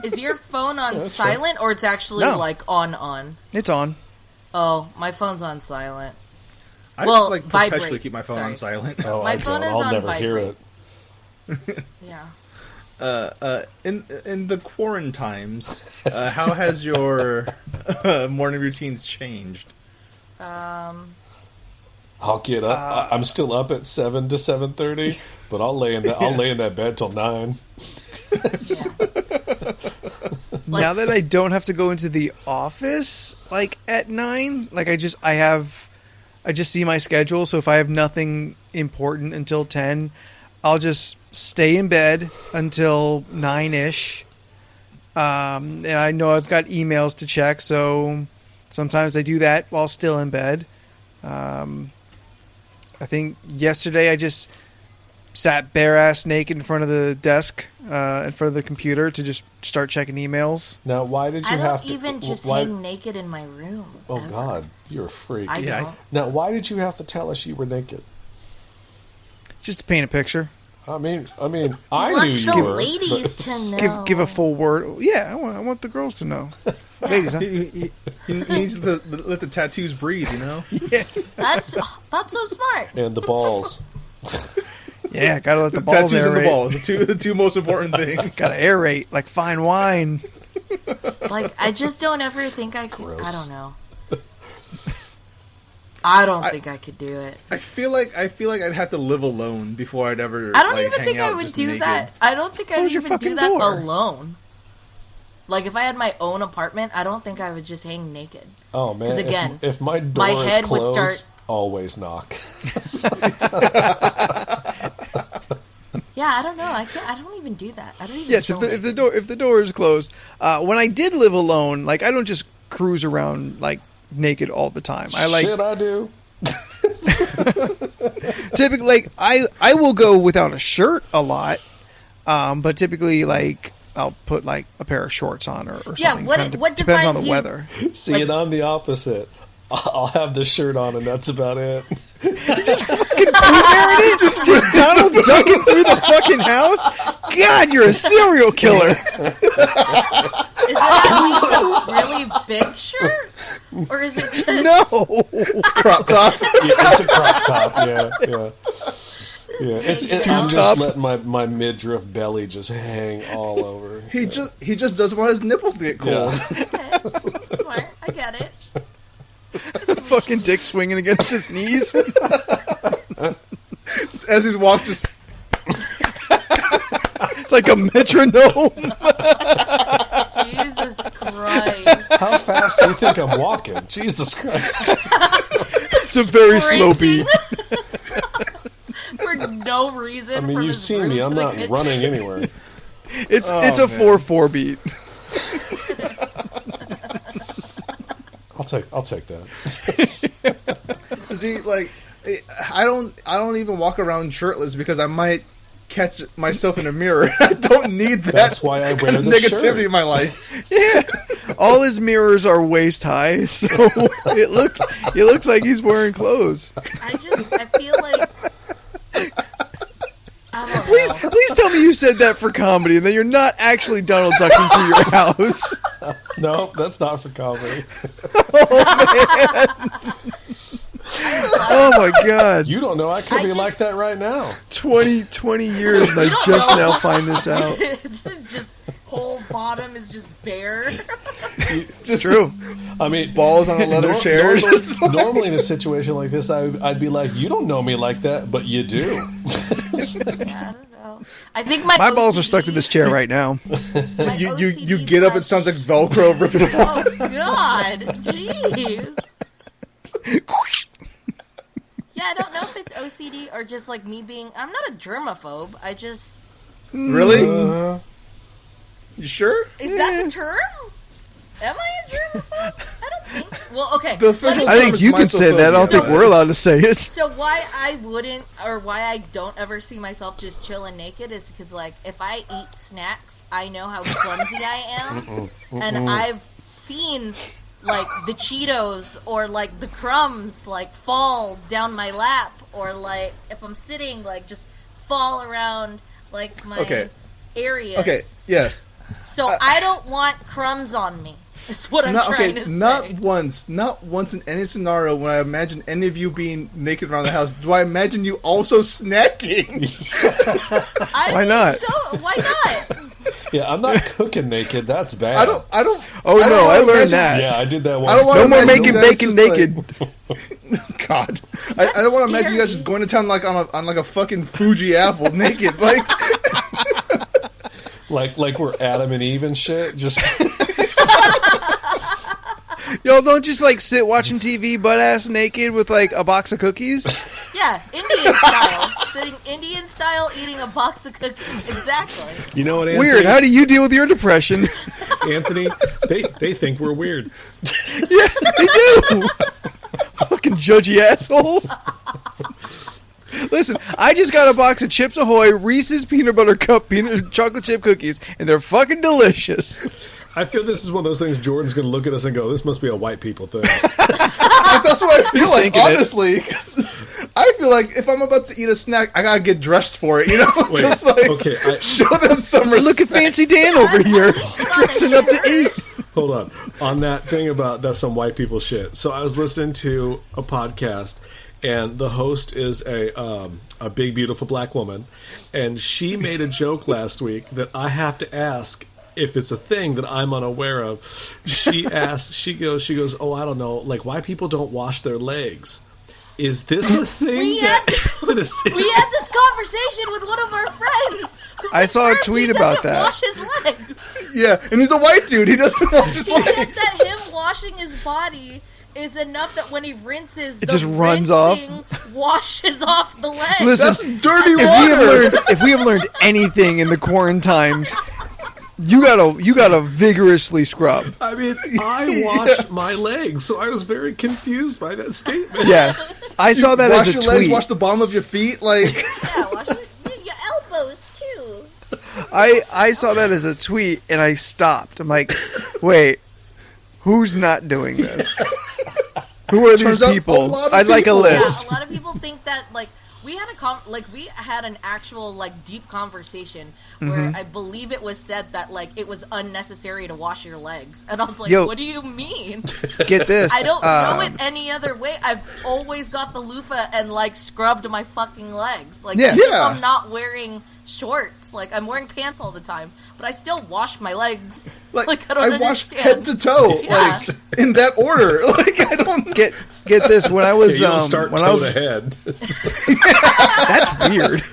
Is your phone on silent or it's actually like on? It's on. Oh, my phone's on silent. I vibrate. perpetually keep my phone on silent. Oh, my phone is I'll on never vibrate. hear it. Yeah. In the quarantine times, how has your morning routines changed? I'll get up. I'm still up at 7 to 7:30, but I'll lay in that bed till 9. Now that I don't have to go into the office like at 9, like I just see my schedule. So if I have nothing important until 10, I'll just stay in bed until 9ish. And I know I've got emails to check, so sometimes I do that while still in bed. I think yesterday I just sat bare ass naked in front of the desk, in front of the computer to just start checking emails. Now, why did you have to? I don't even just hang naked in my room. Oh ever. God, you're a freak. I don't. Now, why did you have to tell us you were naked? Just to paint a picture. I mean, I want knew you the were. ladies to know. Give a full word. Yeah, I want the girls to know. Ladies, huh? He needs to let the tattoos breathe, you know? Yeah. That's so smart. And the balls. Yeah, gotta let the balls Tattoos and the aerate. balls, the two most important things. Gotta aerate like fine wine. Like, I just don't ever think I could. Gross. I don't know. I don't think I could do it. I feel like I'd have to live alone before I'd ever. I don't like, even hang think I out would just do naked. that. I don't think I'd Close your even do fucking that door. alone. Like, if I had my own apartment, I don't think I would just hang naked. Oh man! 'Cause again, if my door my head is would closed, start- always knock. Yeah, I don't know. I don't even do that. I don't even. Yes, go if the naked. door is closed. When I did live alone, like I don't just cruise around like naked all the time. I like Shit, I do. typically like I will go without a shirt a lot, but typically like I'll put like a pair of shorts on or Yeah, something. what depends on defines the you? weather. See, Like- and I'm the opposite. I'll have the shirt on, and that's about it. Just Donald ducking through the fucking house. God, you're a serial killer. Is it at least a really big shirt? Or is it just... No. Crop top. Yeah, it's a crop top. Yeah. I'm top. just letting my midriff belly just hang all over. He just doesn't want his nipples to get cold. Okay, smart. I get it. Fucking dick swinging against his knees. As he's walked, just It's like a metronome. Jesus Christ. How fast do you think I'm walking? Jesus Christ! It's a very slow Breaking. beat. For no reason. I mean, from you've his seen room me. to I'm the not kitchen. running anywhere. It's Oh, a man. 4/4 beat. I'll take that. see, like, I don't even walk around shirtless because I might catch myself in a mirror. I don't need that. That's why I wear kind of the negativity shirt. in my life. Yeah. All his mirrors are waist high, so it looks like he's wearing clothes. I feel like... I don't know. Please tell me you said that for comedy and that you're not actually Donald ducking through your house. No, that's not for comedy. Oh my god. You don't know. I could I be just- like that right now. 20 years and I don't just know. now find this out. This is just... Whole bottom is just bare. It's true. I mean, Balls on a leather chair. Normally in a situation like this, I'd be like, "You don't know me like that, but you do." I don't know. I think my My balls are OCD stuck to this chair right now. my you OCD get up, it slash- sounds like Velcro ripping it off. Oh God, jeez. Yeah, I don't know if it's OCD or just like me being. I'm not a germaphobe. I just Really? You sure? is that the term? Am I a germaphobe? I don't think so. Well, okay. The let me official I think you can say that. I don't think we're allowed to say it. So why I wouldn't, or why I don't ever see myself just chilling naked is because, like, if I eat snacks, I know how clumsy I am, and I've seen, like, the Cheetos or, like, the crumbs, like, fall down my lap, or, like, if I'm sitting, like, just fall around, like, my areas. Okay, yes. So I don't want crumbs on me. Is what I'm trying to say. Not once in any scenario when I imagine any of you being naked around the house, do I imagine you also snacking? Why not? So why not? Yeah, I'm not cooking naked. That's bad. I don't. Oh I don't no, I wanna learned imagine- that. Yeah, I did that I once. don't want No to more imagine making you guys bacon just, naked. God, I don't want to imagine you guys scary. just going to town like on like a fucking Fuji apple naked. Like, like we're Adam and Eve and shit. Just Y'all don't just like sit watching TV butt ass naked with like a box of cookies. Yeah, Indian style. Sitting Indian style eating a box of cookies. Exactly. you know what, Anthony? Weird. How do you deal with your depression? Anthony, they think we're weird. Yeah, they do. Fucking judgy assholes. Listen, I just got a box of Chips Ahoy Reese's Peanut Butter Cup chocolate chip cookies, and they're fucking delicious. I feel this is one of those things Jordan's going to look at us and go, "This must be a white people thing." that's what I feel like, thinking it. honestly. 'Cause I feel like if I'm about to eat a snack, I gotta get dressed for it. You know, Wait, just like okay, show them some respect. Look at Fancy Dan over here, dressing up to eat. Hold on that thing about that's some white people shit. So I was listening to a podcast, and the host is a big beautiful black woman, and she made a joke last week that I have to ask if it's a thing that I'm unaware of. She goes, "Oh, I don't know, like why people don't wash their legs. Is this a thing?" We had this conversation with one of our friends. I saw a tweet He about doesn't that. Wash his legs. Yeah, and he's a white dude. He doesn't wash his He said legs. that him washing his body is enough that when he rinses, It the just runs off. rinsing washes off the legs. Listen, That's dirty if water. we have learned anything in the quarantines, you gotta vigorously scrub. I mean, I wash my legs, so I was very confused by that statement. Yes, I saw that Wash as a your tweet. legs, wash the bottom of your feet. Like, Yeah, wash your elbows too. I saw that as a tweet and I stopped. I'm like, wait, who's not doing this? Who are these people? I'd like a list. Yeah, a lot of people think that like we had an actual like deep conversation where I believe it was said that like it was unnecessary to wash your legs, and I was like, what do you mean? Get this. I don't know it any other way. I've always got the loofah and like scrubbed my fucking legs. Like I'm not wearing shorts. Like I'm wearing pants all the time, but I still wash my legs. Like I wash head to toe, like in that order. Like I don't get this. When I was when I was ahead. That's weird.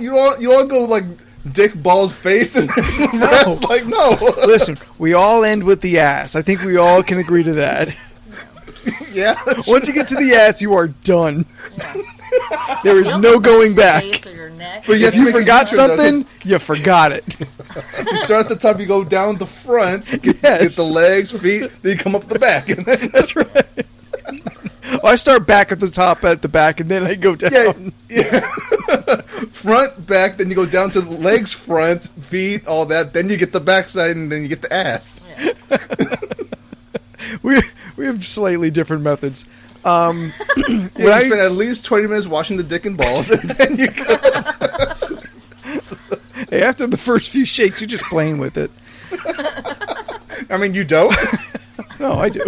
You all go like dick, bald face, and the rest. Like no. Listen, we all end with the ass. I think we all can agree to that. Yeah. Once you get to the ass, you are done. Yeah. There is no going back. But if you forgot something, you forgot it. You start at the top, you go down the front, get the legs, feet, then you come up the back. That's right. I start back at the top, at the back, and then I go down. Yeah. Front, back, then you go down to the legs, front, feet, all that. Then you get the backside, and then you get the ass. Yeah. We have slightly different methods. You spend at least 20 minutes washing the dick and balls, and then you go. Hey, after the first few shakes, you're just playing with it. I mean, you don't? No, I do.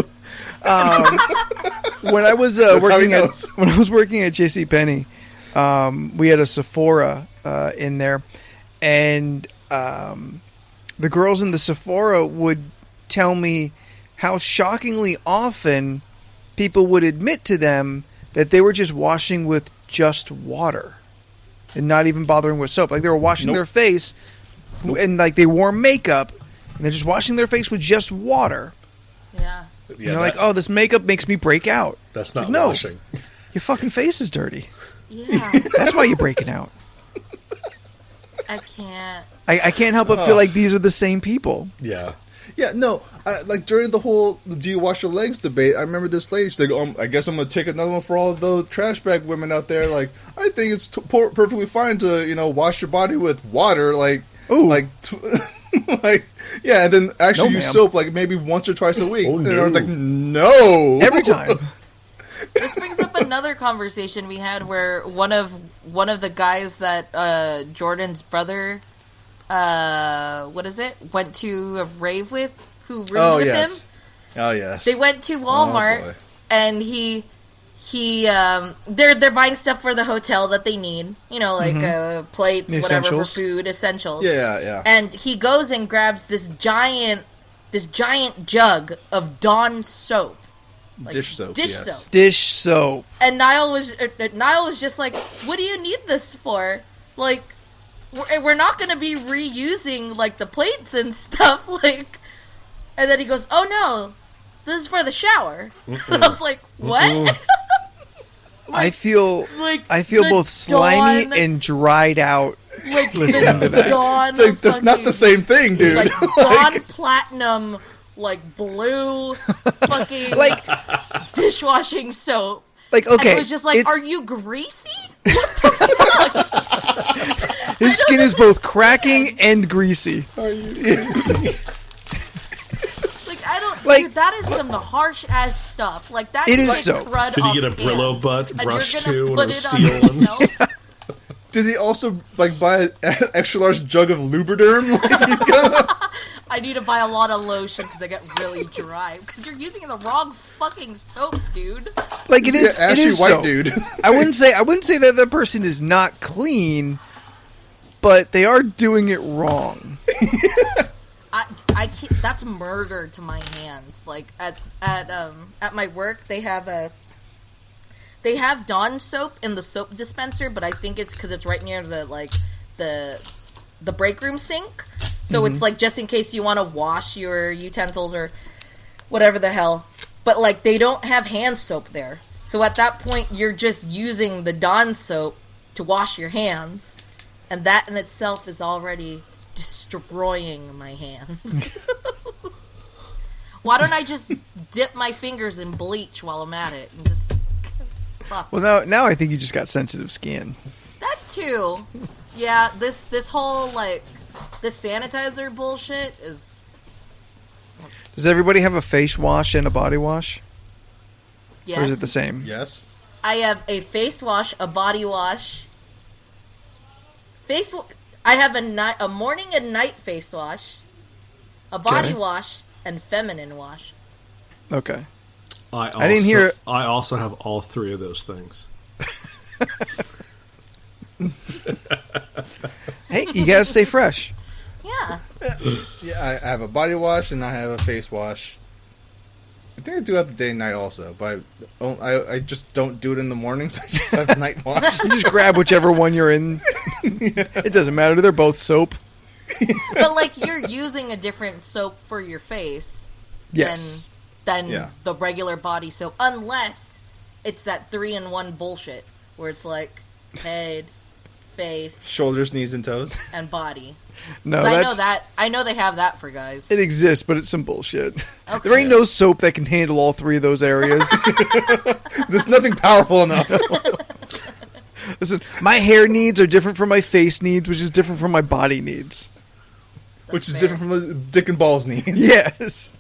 When I was working at JCPenney, we had a Sephora in there, and the girls in the Sephora would tell me how shockingly often people would admit to them that they were just washing with just water and not even bothering with soap. Like they were washing their face and like they wore makeup and they're just washing their face with just water. Yeah. And they're like, oh, this makeup makes me break out. That's not like, washing. Your fucking face is dirty. Yeah. That's why you're breaking out. I can't. I can't help but feel like these are the same people. Yeah. Yeah, no. Like during the whole "do you wash your legs" debate, I remember this lady. She's like, "I guess I'm gonna take another one for all of those trash bag women out there." Like, I think it's perfectly fine to wash your body with water. Like, ooh, like, like, yeah, and then actually use ma'am. soap like maybe once or twice a week. Oh, and no. I was like, no, every time. This brings up another conversation we had where one of the guys that Jordan's brother, went to a rave with, who roomed with him. Oh yes. They went to Walmart and they're buying stuff for the hotel that they need, like plates, whatever for food, essentials. Yeah. And he goes and grabs this giant jug of Dawn soap. Like, dish soap. Dish soap. And Niall was just like, "What do you need this for? Like, we're not going to be reusing like the plates and stuff." Like, and then he goes, "Oh no, this is for the shower." And I was like, "What?" I feel both slimy and dried out. Like listening to that. Dawn, It's like, that's not the same thing, dude. Like Dawn Platinum, like blue, fucking like dishwashing soap. Like, okay, and it was just like, "Are you greasy? What the fuck?" His skin is both cracking and greasy. Are you greasy? Like, I don't. Like, dude, that is some harsh ass stuff. Like that. It is is like so. crud Did he get a off Brillo hands, butt and brush you're too? gonna One of put those it on steel ones? yourself? Did he also like buy an extra large jug of Lubriderm? Like, he's gonna... I need to buy a lot of lotion because they get really dry. Because you're using the wrong fucking soap, dude. Like it is. Ashy it is white soap. dude. I wouldn't say that the person is not clean, but they are doing it wrong. I can't, that's murder to my hands. Like at my work, they have Dawn soap in the soap dispenser, but I think it's because it's right near the break room sink. So it's like just in case you want to wash your utensils or whatever the hell. But like they don't have hand soap there. So at that point, you're just using the Dawn soap to wash your hands, and that in itself is already destroying my hands. Why don't I just dip my fingers in bleach while I'm at it and just fuck? Well, now I think you just got sensitive skin. That too. Yeah, this whole, like, this sanitizer bullshit is... Does everybody have a face wash and a body wash? Yes. Or is it the same? Yes. I have a face wash, a body wash. I have a morning and night face wash, a body wash, and feminine wash. Okay. I didn't hear. I also have all three of those things. Hey, you gotta stay fresh. Yeah. Yeah, I have a body wash and I have a face wash. I think I do have the day and night also, but I just don't do it in the mornings. I just have night wash. You just grab whichever one you're in. It doesn't matter. They're both soap. But, like, you're using a different soap for your face Yes. than the regular body soap, unless it's that 3-in-1 bullshit where it's like head, face, Shoulders, knees, and toes. and body. No, So that's, I know they have that for guys. it exists, but it's some bullshit. Okay. There ain't no soap that can handle all three of those areas. There's nothing powerful enough. Listen, my hair needs are different from my face needs, which is different from my body needs. Which is fair. different from the dick and balls needs. Yes.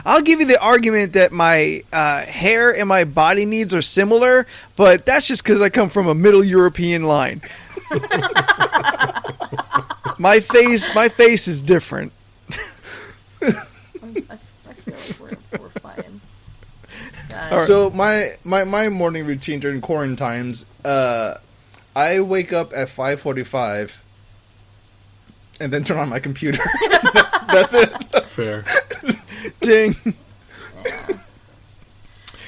I'll give you the argument that my hair and my body needs are similar, but that's just because I come from a Middle European line. My face is different. I feel like we're fine. All right. So my morning routine during quarantine times, I wake up at 5:45 and then turn on my computer. That's it. Fair. Ding.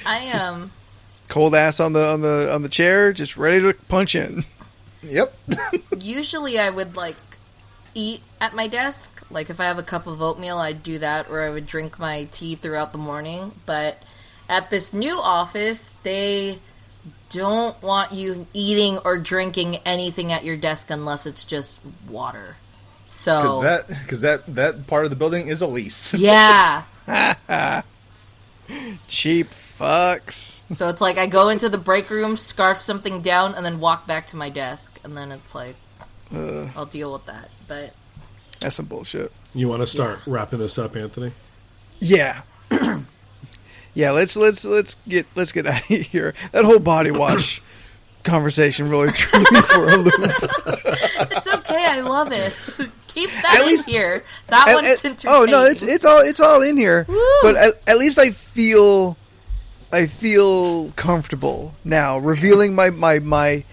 I am. Cold ass on the chair, just ready to punch in. Yep. Usually I would, like, eat at my desk. Like, if I have a cup of oatmeal, I'd do that, or I would drink my tea throughout the morning. But at this new office, they don't want you eating or drinking anything at your desk unless it's just water. So, Because that part of the building is a lease. yeah. Cheap fucks. So it's like I go into the break room, scarf something down, and then walk back to my desk. And then it's like, I'll deal with that. But That's some bullshit. You want to start wrapping this up, Anthony? Yeah. Yeah, let's get out of here. That whole body wash conversation really threw me for a loop. it's okay. I love it. Keep that At in least- here. That one's entertaining. Oh no, it's all in here. Woo! But at least I feel comfortable now revealing my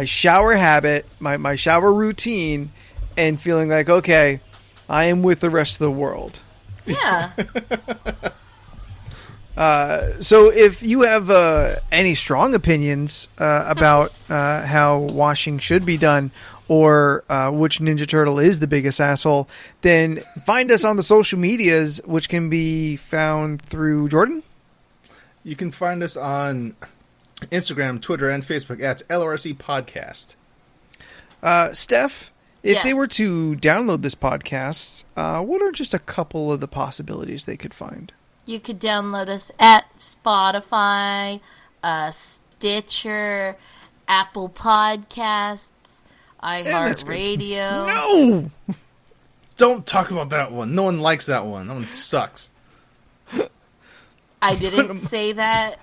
shower habit, my shower routine, and feeling like, okay, I am with the rest of the world. Yeah. So if you have any strong opinions about how washing should be done, or which Ninja Turtle is the biggest asshole, then find us on the social medias, which can be found through Jordan. You can find us on Instagram, Twitter, and Facebook at LRC Podcast. Steph, if Yes. they were to download this podcast, what are just a couple of the possibilities they could find? You could download us at Spotify, Stitcher, Apple Podcasts, that's good. iHeartRadio. No! Don't talk about that one. No one likes that one. That one sucks. I didn't say that.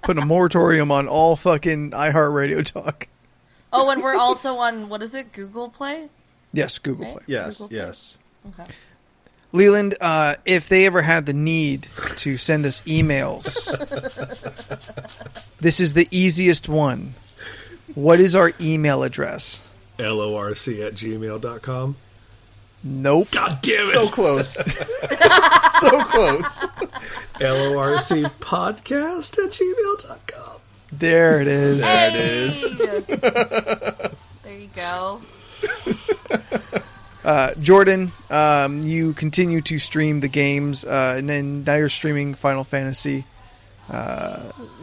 Putting a moratorium on all fucking iHeartRadio talk. Oh, and we're also on, what is it, Google Play? Yes, Google Right? Play. Yes, Google Play? yes. Okay. Leland, if they ever had the need to send us emails, this is the easiest one. What is our email address? LORC@gmail.com. Nope. God damn it! So close. So close. LORCpodcast@gmail.com. There it is. There it is. There you go. Jordan, you continue to stream the games, and then now you're streaming Final Fantasy.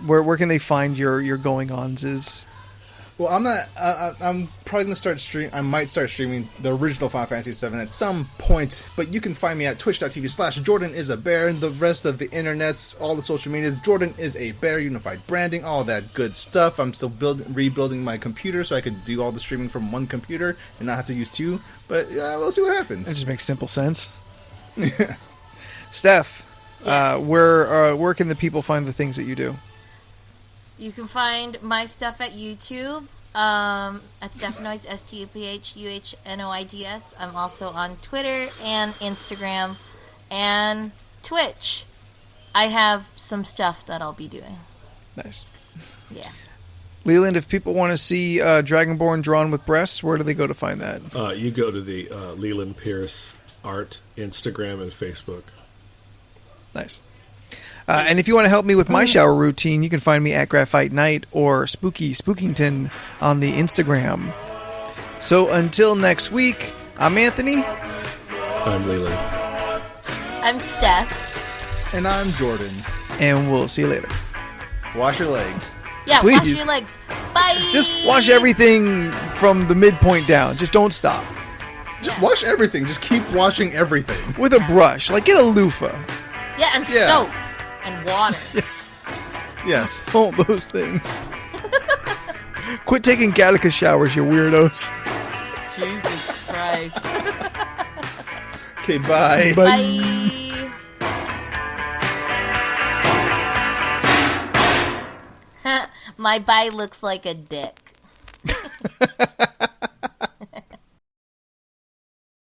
Where can they find your going-ons? Well, I'm not. I'm probably gonna start stream. I might start streaming the original Final Fantasy VII at some point. But you can find me at twitch.tv/JordanIsABear and the rest of the internets, all the social medias. Jordan is a Bear, unified branding, all that good stuff. I'm still rebuilding my computer so I can do all the streaming from one computer and not have to use two. But we'll see what happens. It just makes simple sense. Steph, Yes. where can the people find the things that you do? You can find my stuff at YouTube at Stephanoids, STUPHUHNOIDS. I'm also on Twitter and Instagram and Twitch. I have some stuff that I'll be doing. Nice. Yeah. Leland, if people want to see Dragonborn drawn with breasts, where do they go to find that? You go to the Leland Pierce art, Instagram, and Facebook. Nice. And if you want to help me with my shower routine, you can find me at Graphite Night or Spooky Spookington on the Instagram. So until next week, I'm Anthony. I'm Leland. I'm Steph. And I'm Jordan. And we'll see you later. Wash your legs. Yeah, wash Please. your legs. Bye. Just wash everything from the midpoint down. Just don't stop. Just wash everything. Just keep washing everything. With a brush. Like, get a loofah. Yeah, and Yeah. soap and water. Yes. Yes. All those things. Quit taking Gattaca showers, you weirdos. Jesus Christ. Okay, bye. Bye. My bye looks like a dick.